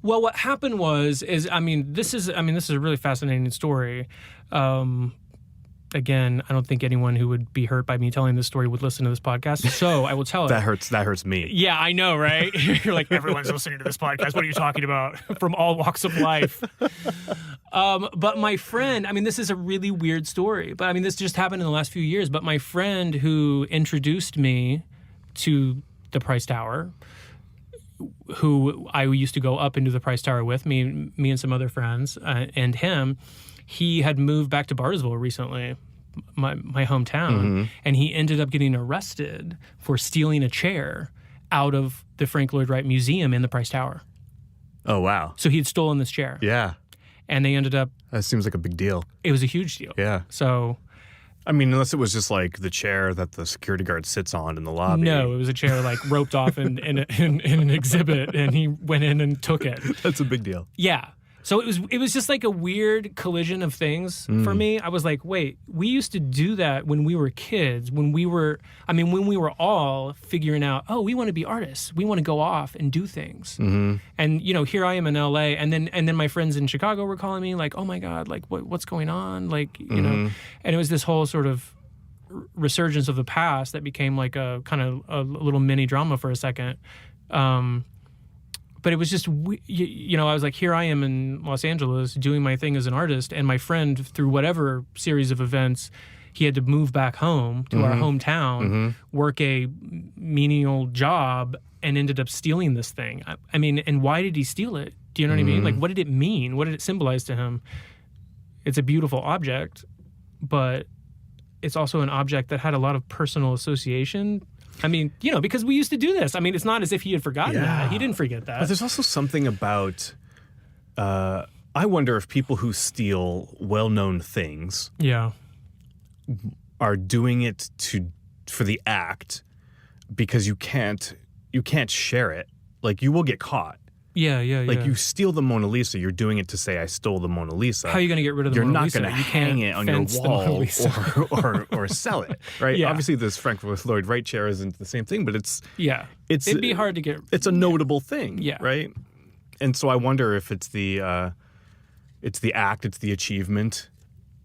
Well, what happened this is a really fascinating story. Again, I don't think anyone who would be hurt by me telling this story would listen to this podcast. So I will tell it. That hurts me. Yeah, I know, right? You're like, everyone's listening to this podcast. What are you talking about? From all walks of life. But my friend, this is a really weird story. But this just happened in the last few years. But my friend who introduced me to the Price Tower, who I used to go up into the Price Tower with, me and some other friends, and him, he had moved back to Bartlesville recently, my hometown, and he ended up getting arrested for stealing a chair out of the Frank Lloyd Wright Museum in the Price Tower. Oh, wow. So he had stolen this chair. Yeah. And they ended up... That seems like a big deal. It was a huge deal. Yeah. So... unless it was just like the chair that the security guard sits on in the lobby. No, it was a chair like roped off in an exhibit, and he went in and took it. That's a big deal. Yeah. So it was just like a weird collision of things for me. I was like, wait, we used to do that when we were kids, when we were all figuring out, oh, we want to be artists. We want to go off and do things. Mm-hmm. And, here I am in LA, and then my friends in Chicago were calling me like, oh my God, like what's going on? Like, you know, and it was this whole sort of resurgence of the past that became like a kind of a little mini drama for a second. But it was just, I was like, here I am in Los Angeles doing my thing as an artist, and my friend, through whatever series of events, he had to move back home to our hometown, work a menial job, and ended up stealing this thing. And why did he steal it? Do you know what I mean? Like, what did it mean? What did it symbolize to him? It's a beautiful object, but it's also an object that had a lot of personal association. Because we used to do this. It's not as if he had forgotten that. He didn't forget that. But there's also something about, I wonder if people who steal well-known things are doing it for the act because you can't share it. Like, you will get caught. Yeah. Like, you steal the Mona Lisa, you're doing it to say, I stole the Mona Lisa. How are you going to get rid of the Mona Lisa? You're not going to hang it on your wall or sell it, right? Yeah. Obviously, this Frank Lloyd Wright chair isn't the same thing, but it'd be hard to get. It's a notable thing, yeah, right? And so I wonder if it's the act, it's the achievement,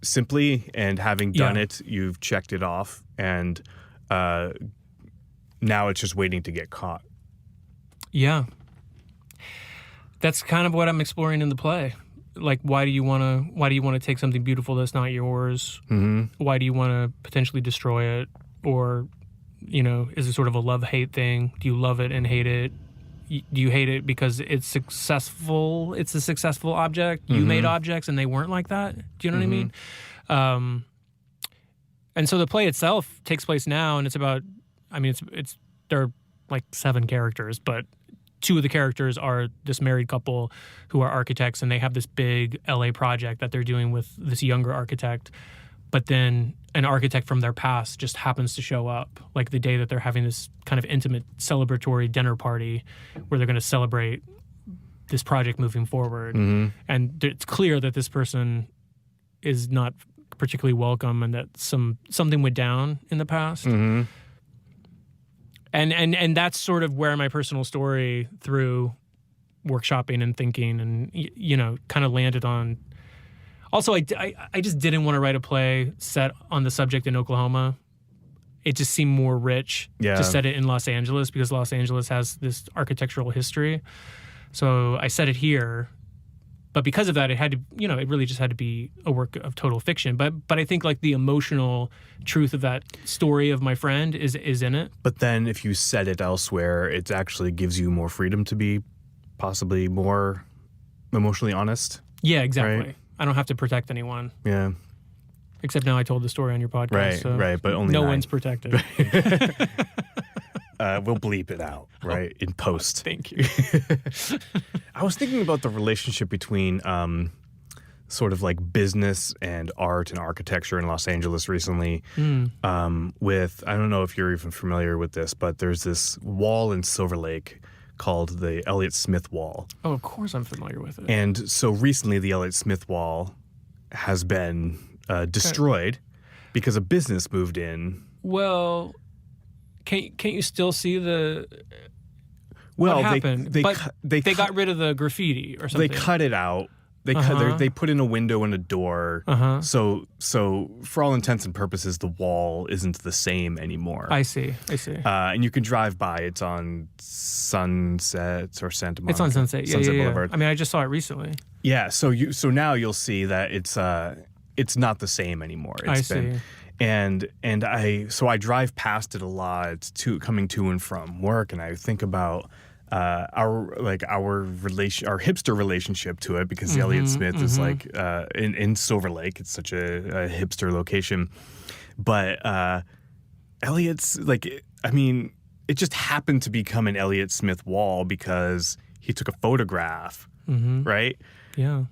simply, and having done it, you've checked it off, and now it's just waiting to get caught. Yeah. That's kind of what I'm exploring in the play. Like, why do you want to take something beautiful that's not yours? Mm-hmm. Why do you want to potentially destroy it? Or, is it sort of a love-hate thing? Do you love it and hate it? Do you hate it because it's successful? It's a successful object. You made objects and they weren't like that. Do you know what I mean? And so the play itself takes place now, and it's about. There are like 7 characters, but 2 of the characters are this married couple who are architects, and they have this big LA project that they're doing with this younger architect. But then an architect from their past just happens to show up, like the day that they're having this kind of intimate celebratory dinner party where they're going to celebrate this project moving forward. Mm-hmm. And it's clear that this person is not particularly welcome, and that something went down in the past. Mm-hmm. And that's sort of where my personal story, through workshopping and thinking and, kind of landed on. Also, I just didn't want to write a play set on the subject in Oklahoma. It just seemed more rich to set it in Los Angeles, because Los Angeles has this architectural history. So I set it here. But because of that, it had to, it really just had to be a work of total fiction. But I think like the emotional truth of that story of my friend is in it. But then if you set it elsewhere, it actually gives you more freedom to be possibly more emotionally honest. Yeah, exactly. Right? I don't have to protect anyone. Yeah. Except now I told the story on your podcast. Right, so right. But only no 9. one's protected. We'll bleep it out, right, in post. Thank you. I was thinking about the relationship between sort of like business and art and architecture in Los Angeles recently. With, I don't know if you're even familiar with this, but there's this wall in Silver Lake called the Elliott Smith Wall. Oh, of course I'm familiar with it. And so recently the Elliott Smith Wall has been destroyed because a business moved in. Well, can't you still see the... Well, what happened? they got rid of the graffiti or something. They cut it out. They put in a window and a door. So for all intents and purposes, the wall isn't the same anymore. I see. And you can drive by. It's on Sunset or Santa Monica. It's on Sunset. Yeah, Sunset Boulevard. I mean, I just saw it recently. Yeah. So now you'll see that it's not the same anymore. I see. And I drive past it a lot coming to and from work, and I think about our hipster relationship to it, because Elliott Smith is like in Silver Lake. It's such a hipster location, but Elliott's it just happened to become an Elliott Smith wall because he took a photograph, right? Yeah,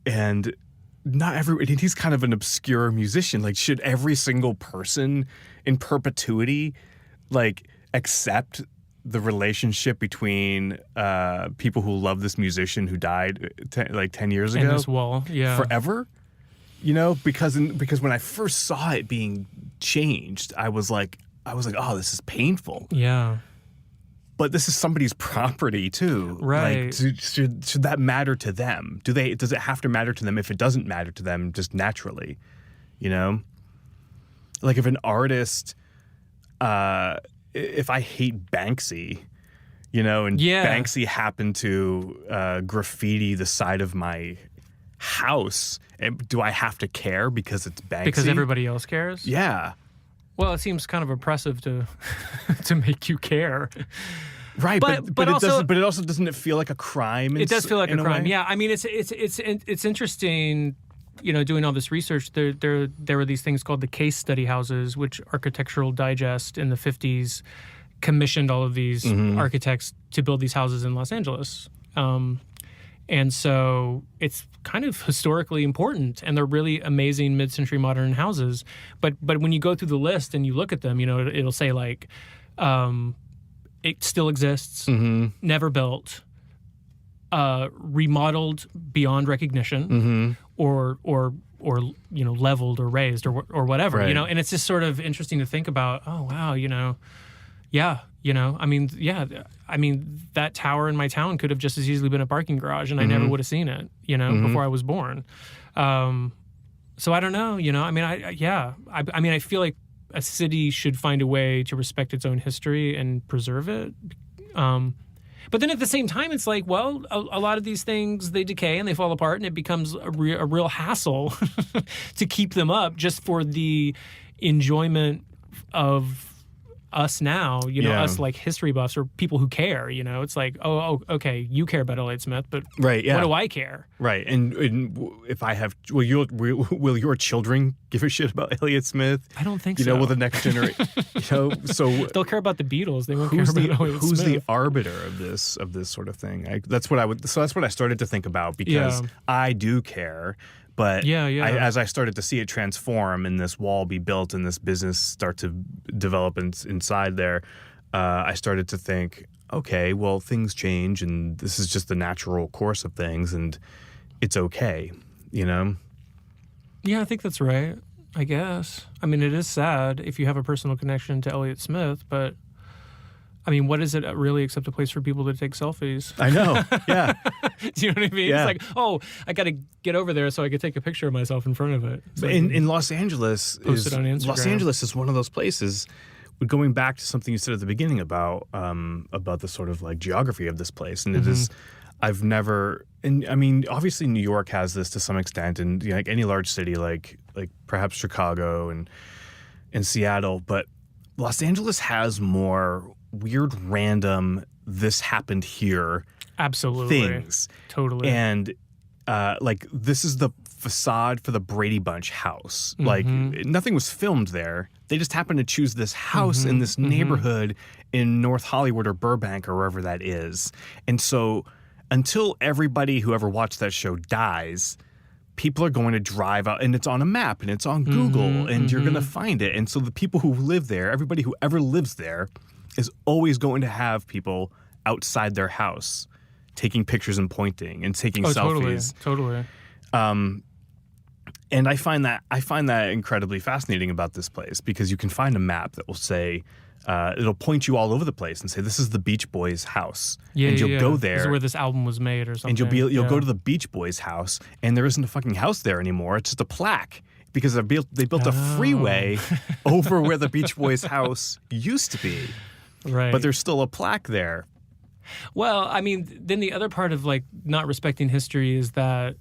and not everybody. He's kind of an obscure musician. Like, should every single person in perpetuity accept the relationship between people who love this musician who died 10 years ago? And this wall, yeah, forever. Because when I first saw it being changed, I was like, oh, this is painful. Yeah. But this is somebody's property too, right? Should that matter to them? Does it have to matter to them? If it doesn't matter to them, just naturally, like if an artist, if I hate Banksy, and Banksy happened to graffiti the side of my house, do I have to care because it's Banksy? Because everybody else cares? Yeah. Well, it seems kind of oppressive to make you care. Right, but it also doesn't feel like a crime? It does feel like a crime. Way? Yeah, I mean, it's interesting, doing all this research. There were these things called the case study houses, which Architectural Digest in the 50s commissioned all of these architects to build these houses in Los Angeles. And so it's kind of historically important, and they're really amazing mid-century modern houses. But when you go through the list and you look at them, it'll say it still exists, never built, remodeled beyond recognition, or leveled or raised or whatever, right. And it's just sort of interesting to think about. Oh wow, I mean, that tower in my town could have just as easily been a parking garage, and I never would have seen it, before I was born. So I don't know, I feel like a city should find a way to respect its own history and preserve it. But then at the same time, it's like, well, a lot of these things, they decay and they fall apart, and it becomes a real hassle to keep them up just for the enjoyment of us now, us like history buffs or people who care, it's like, oh, okay, you care about Elliott Smith, but right, yeah. What do I care? Right, and if I have, will your children give a shit about Elliott Smith? I don't think so. Will the next generation, so they'll care about the Beatles. They won't care about Elliott Smith. Who's the arbiter of this sort of thing? That's what I started to think about, because I do care. But as I started to see it transform and this wall be built and this business start to develop inside there, I started to think, okay, well, things change, and this is just the natural course of things, and it's okay, Yeah, I think that's right, I guess. I mean, it is sad if you have a personal connection to Elliott Smith, but I mean, what is it really except a place for people to take selfies? I know, yeah. Do you know what I mean? Yeah. It's like, oh, I got to get over there so I could take a picture of myself in front of it. So but in Los Angeles, post it on Instagram. Los Angeles is one of those places. Going back to something you said at the beginning about the sort of like geography of this place, and it is, I've never, and I mean, obviously New York has this to some extent, and like any large city, like perhaps Chicago and Seattle, but Los Angeles has more weird, random, this happened here, absolutely things, totally, and this is the facade for the Brady Bunch house. Like, nothing was filmed there. They just happened to choose this house in this neighborhood in North Hollywood or Burbank or wherever that is. And so until everybody who ever watched that show dies, people are going to drive out, and it's on a map and it's on Google, and you're going to find it. And so the people who live there, everybody who ever lives there, is always going to have people outside their house taking pictures and pointing and taking selfies. Totally. And I find that incredibly fascinating about this place, because you can find a map that will say, it'll point you all over the place and say, this is the Beach Boys' house. And you'll go there. This is where this album was made or something. And you'll go to the Beach Boys' house, and there isn't a fucking house there anymore. It's just a plaque, because they built a freeway over where the Beach Boys' house used to be. Right. But there's still a plaque there. Well, I mean, then the other part of like not respecting history is that,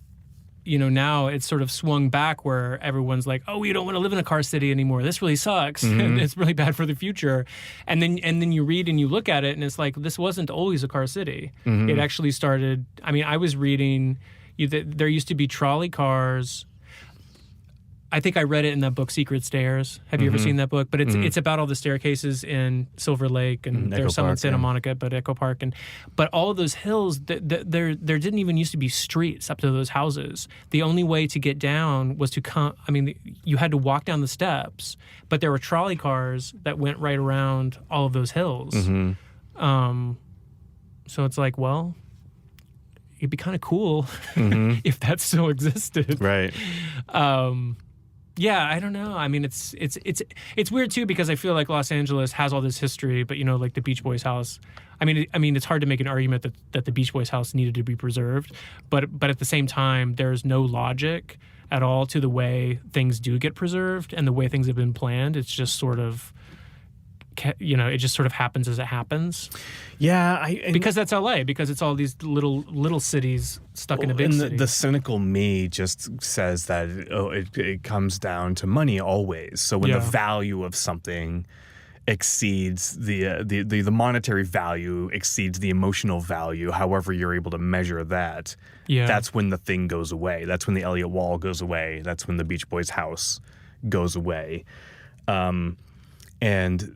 you know, now it's sort of swung back where everyone's like, oh, we don't want to live in a car city anymore. This really sucks. And it's really bad for the future. And then you read and you look at it and it's like, this wasn't always a car city. It actually started, I mean, I was reading, there used to be trolley cars. I think I read it in that book, Secret Stairs. Have you ever seen that book? But it's about all the staircases in Silver Lake, and there's some in Santa Monica, but Echo Park, but all of those hills, there didn't even used to be streets up to those houses. The only way to get down was to come. I mean, you had to walk down the steps, but there were trolley cars that went right around all of those hills. So it's like, well, it'd be kind of cool if that still existed, Right. Yeah, I don't know. I mean, it's weird too, because I feel like Los Angeles has all this history, but you know, like the Beach Boys house. I mean, it's hard to make an argument that the Beach Boys house needed to be preserved, but at the same time, there's no logic at all to the way things do get preserved and the way things have been planned. It's just sort of, you know, it just sort of happens as it happens. Yeah, because that's LA. Because it's all these little cities stuck in a big city. The cynical me just says that it comes down to money always. So when the value of something exceeds the monetary value exceeds the emotional value, however you're able to measure that, that's when the thing goes away. That's when the Elliott Wall goes away. That's when the Beach Boys house goes away, and.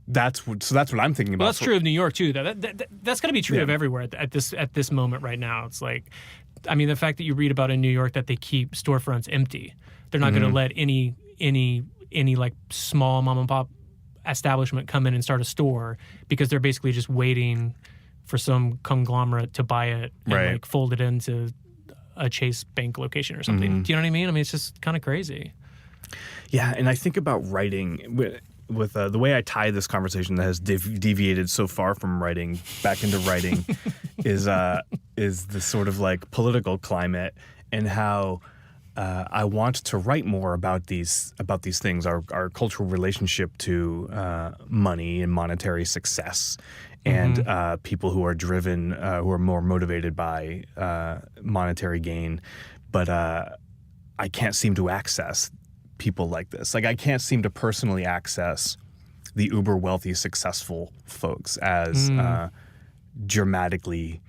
That's what I'm thinking about. Well, that's true of New York too. That's going to be true of everywhere at this moment right now. It's like, I mean, the fact that you read about in New York that they keep storefronts empty. They're not going to let any like small mom and pop establishment come in and start a store, because they're basically just waiting for some conglomerate to buy it and like fold it into a Chase Bank location or something. Do you know what I mean? I mean, it's just kind of crazy. Yeah, and I think about writing with the way I tie this conversation that has deviated so far from writing back into writing is the sort of like political climate, and how I want to write more about these things, our cultural relationship to money and monetary success, and people who are driven, who are more motivated by monetary gain, but I can't seem to access people like this. Like, I can't seem to personally access the uber wealthy, successful folks as dramatically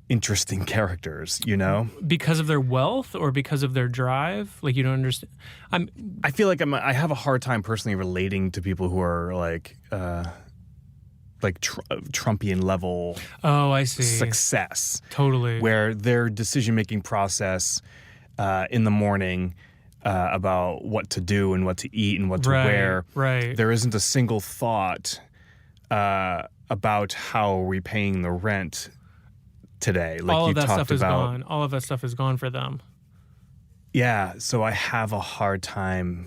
interesting characters, you know? Because of their wealth or because of their drive? Like, you don't understand? I feel like I have a hard time personally relating to people who are like Trumpian level I see. success. Totally. Where their decision-making process in the morning about what to do and what to eat and what to wear. Right. There isn't a single thought about how are we paying the rent today. Like all of you that talked stuff is about. gone. All of that stuff is gone for them. Yeah, so I have a hard time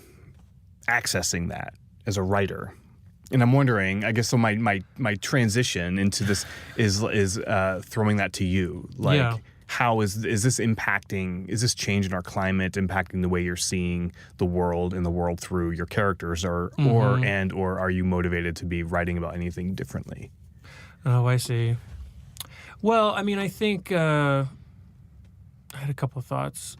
accessing that as a writer. And I'm wondering, I guess, so my transition into this is throwing that to you. Like, how is this impacting, is this change in our climate impacting the way you're seeing the world and the world through your characters, or are you motivated to be writing about anything differently? Oh, I see. Well, I mean, I think I had a couple of thoughts.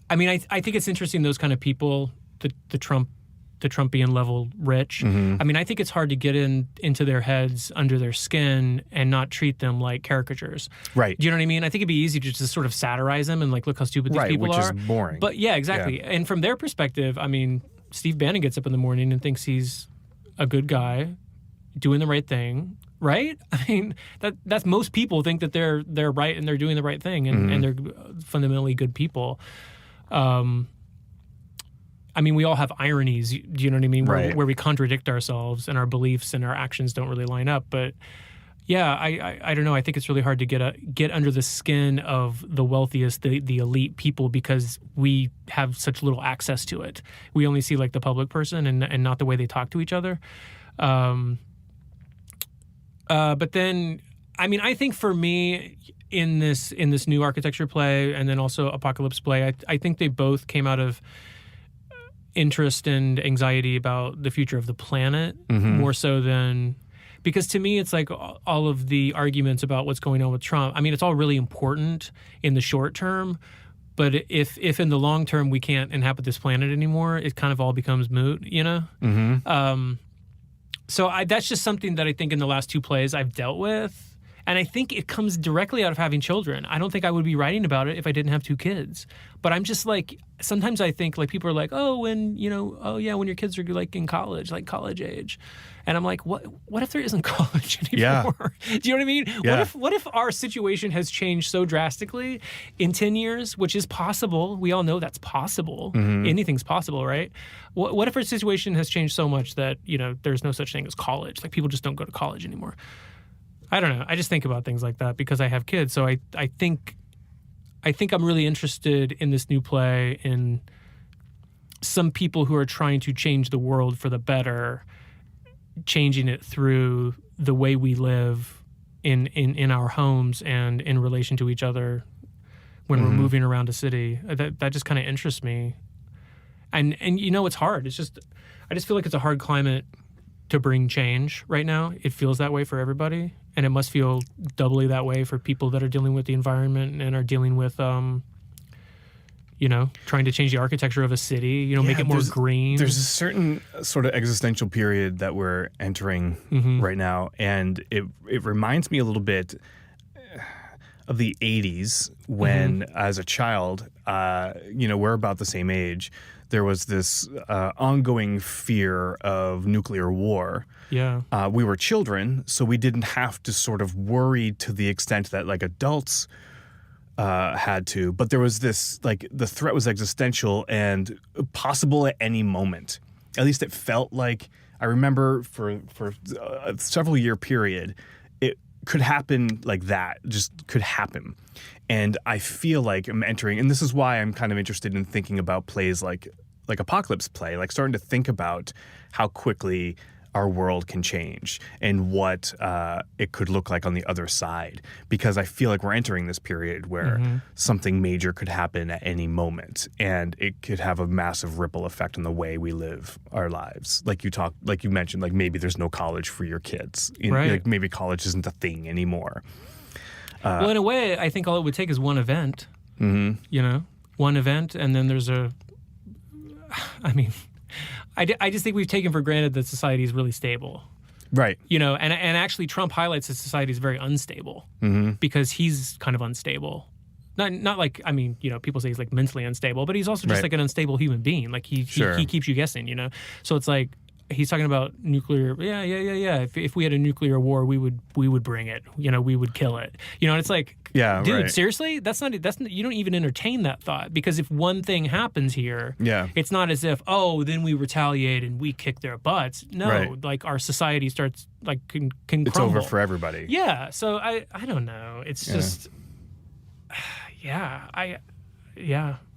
I mean, I think it's interesting, those kind of people, the Trumpian level rich. I mean, I think it's hard to get into their heads, under their skin, and not treat them like caricatures. Right. Do you know what I mean? I think it'd be easy to just sort of satirize them and like, look how stupid these people are. Which is boring. But yeah, exactly. Yeah. And from their perspective, I mean, Steve Bannon gets up in the morning and thinks he's a good guy, doing the right thing. Right? I mean, that's most people think that they're right and they're doing the right thing, and they're fundamentally good people. I mean, we all have ironies, do you know what I mean? Right. Where we contradict ourselves and our beliefs and our actions don't really line up. But, Yeah, I don't know. I think it's really hard to get under the skin of the wealthiest, the elite people, because we have such little access to it. We only see like the public person and not the way they talk to each other. But then, I mean, I think for me in this new architecture play and then also Apocalypse play, I think they both came out of interest and anxiety about the future of the planet more so than. Because to me, it's like all of the arguments about what's going on with Trump. I mean, it's all really important in the short term, but if in the long term we can't inhabit this planet anymore, it kind of all becomes moot, you know? So that's just something that I think in the last two plays I've dealt with. And I think it comes directly out of having children. I don't think I would be writing about it if I didn't have two kids. But I'm just like, sometimes I think like people are like, oh, when your kids are like in college, like college age. And I'm like, what if there isn't college anymore? Yeah. Do you know what I mean? Yeah. What if our situation has changed so drastically in 10 years, which is possible? We all know that's possible. Anything's possible, right? What if our situation has changed so much that, you know, there's no such thing as college? Like people just don't go to college anymore. I don't know. I just think about things like that because I have kids. So I think I'm really interested in this new play in some people who are trying to change the world for the better, changing it through the way we live in our homes and in relation to each other when we're moving around a city. That just kind of interests me. And you know, it's hard. It's just, I just feel like it's a hard climate to bring change right now. It feels that way for everybody. And it must feel doubly that way for people that are dealing with the environment and are dealing with, you know, trying to change the architecture of a city, you know, make it more green. There's a certain sort of existential period that we're entering right now. And it reminds me a little bit of the 80s when, as a child, you know, we're about the same age, there was this ongoing fear of nuclear war. Yeah. We were children, so we didn't have to sort of worry to the extent that like adults had to. But there was this, like, the threat was existential and possible at any moment. At least it felt like, I remember for a several year period, it could happen like that, just could happen. And I feel like I'm entering, and this is why I'm kind of interested in thinking about plays like Apocalypse play, like starting to think about how quickly our world can change and what it could look like on the other side. Because I feel like we're entering this period where something major could happen at any moment, and it could have a massive ripple effect on the way we live our lives. Like you mentioned, like maybe there's no college for your kids. Right. Like maybe college isn't a thing anymore. Well, in a way, I think all it would take is one event. You know, one event, and then there's I mean, I just think we've taken for granted that society is really stable. Right. You know, and actually Trump highlights that society is very unstable because he's kind of unstable. Not like, I mean, you know, people say he's like mentally unstable, but he's also just like an unstable human being. Like he keeps you guessing, you know? So it's like, he's talking about nuclear. Yeah. If we had a nuclear war, we would bring it. You know, we would kill it. You know, and it's like, dude, seriously, that's not. You don't even entertain that thought, because if one thing happens here, it's not as if then we retaliate and we kick their butts. No, like our society starts like can crumble. It's over for everybody. Yeah. So I don't know. It's just I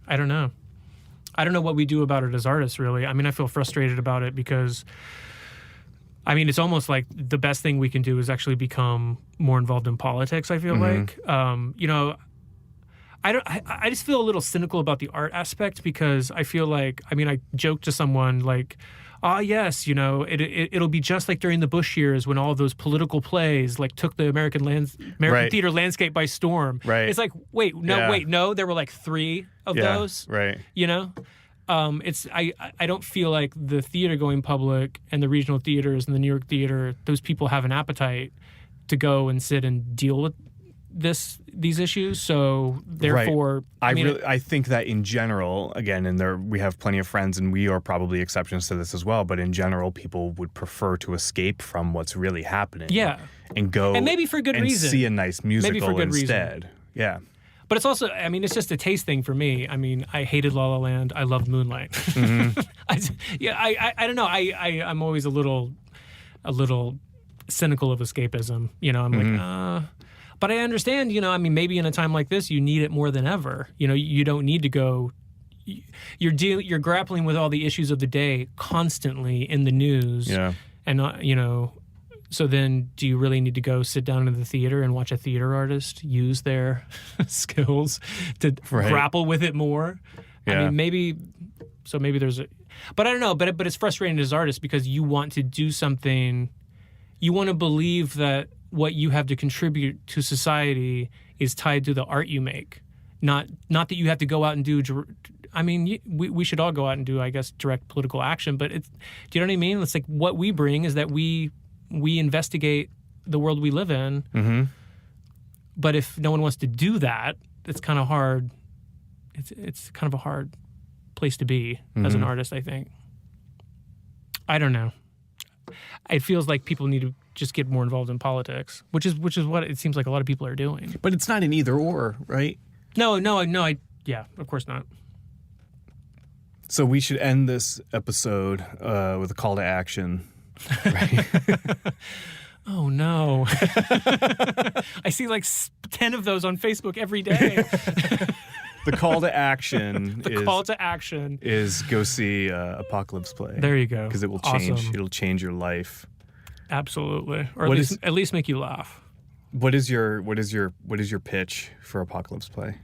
don't know. I don't know what we do about it as artists, really. I mean, I feel frustrated about it because, I mean, it's almost like the best thing we can do is actually become more involved in politics, I feel like. You know, I just feel a little cynical about the art aspect, because I feel like, I mean, I joked to someone like, yes, you know, it'll be just like during the Bush years when all of those political plays like took the American theater landscape by storm. Right. It's like, wait, no, there were like 3 of those. Right. You know, I don't feel like the theater going public and the regional theaters and the New York theater, those people have an appetite to go and sit and deal with these issues. So therefore, I think that in general, again, and we have plenty of friends, and we are probably exceptions to this as well, but in general, people would prefer to escape from what's really happening. Yeah. And go and maybe for good reason. And see a nice musical maybe for good instead. Reason. Yeah. But it's also, I mean, it's just a taste thing for me. I mean, I hated La La Land. I loved Moonlight. I don't know. I'm always a little cynical of escapism. I'm like, but I understand, maybe in a time like this, you need it more than ever. You don't need to go. You're grappling with all the issues of the day constantly in the news. Yeah. And, so then do you really need to go sit down in the theater and watch a theater artist use their skills to grapple with it more? Yeah. I mean, maybe there's but I don't know, but it's frustrating as artists because you want to do something, you want to believe that what you have to contribute to society is tied to the art you make. Not that you have to go out and do, I mean, we should all go out and do, I guess, direct political action, but do you know what I mean? It's like what we bring is that we investigate the world we live in. Mm-hmm. But if no one wants to do that, it's kind of hard. It's kind of a hard place to be as an artist, I think. I don't know. It feels like people need to just get more involved in politics, which is what it seems like a lot of people are doing. But it's not an either or, right? No, yeah, of course not. So we should end this episode with a call to action. Right? Oh, no. I see like 10 of those on Facebook every day. The call to action call to action is go see Apocalypse Play. There you go. Because it will change. Awesome. It'll change your life. Absolutely. Or at least make you laugh. What is your pitch for Apocalypse Play?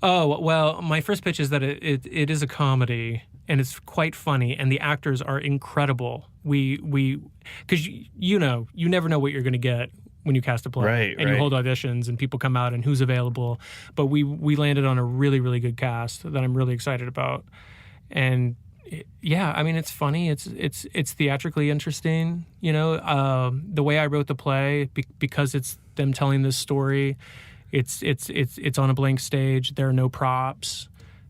Oh, well, my first pitch is that it is a comedy and it's quite funny and the actors are incredible. Because you never know what you're going to get when you cast a play. Right, and you hold auditions and people come out and who's available. But we landed on a really, really good cast that I'm really excited about. And it's funny. It's theatrically interesting. The way I wrote the play, because it's them telling this story, it's on a blank stage. There are no props.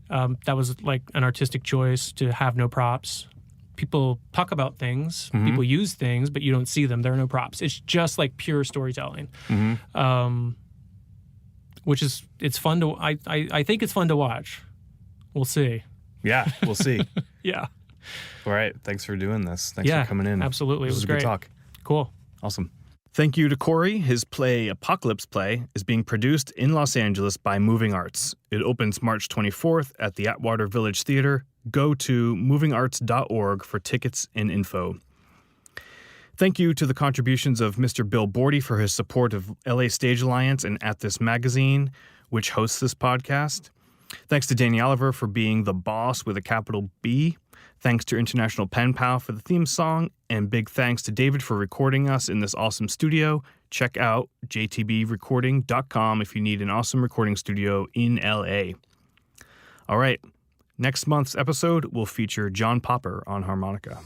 That was like an artistic choice to have no props. People talk about things, people use things, but you don't see them. There are no props. It's just like pure storytelling, which is it's fun to. I think it's fun to watch. We'll see. Yeah, we'll see. Yeah. All right. Thanks for doing this. Thanks for coming in. Absolutely. This was a great. Good talk. Cool. Awesome. Thank you to Cory. His play Apocalypse Play is being produced in Los Angeles by Moving Arts. It opens March 24th at the Atwater Village Theater. Go to movingarts.org for tickets and info. Thank you to the contributions of Mr. Bill Bordy for his support of LA Stage Alliance and At This Magazine, which hosts this podcast. Thanks to Danny Oliver for being the boss with a capital B. Thanks to International Pen Pal for the theme song, and big thanks to David for recording us in this awesome studio. Check out jtbrecording.com if you need an awesome recording studio in LA. All right, next month's episode will feature John Popper on harmonica.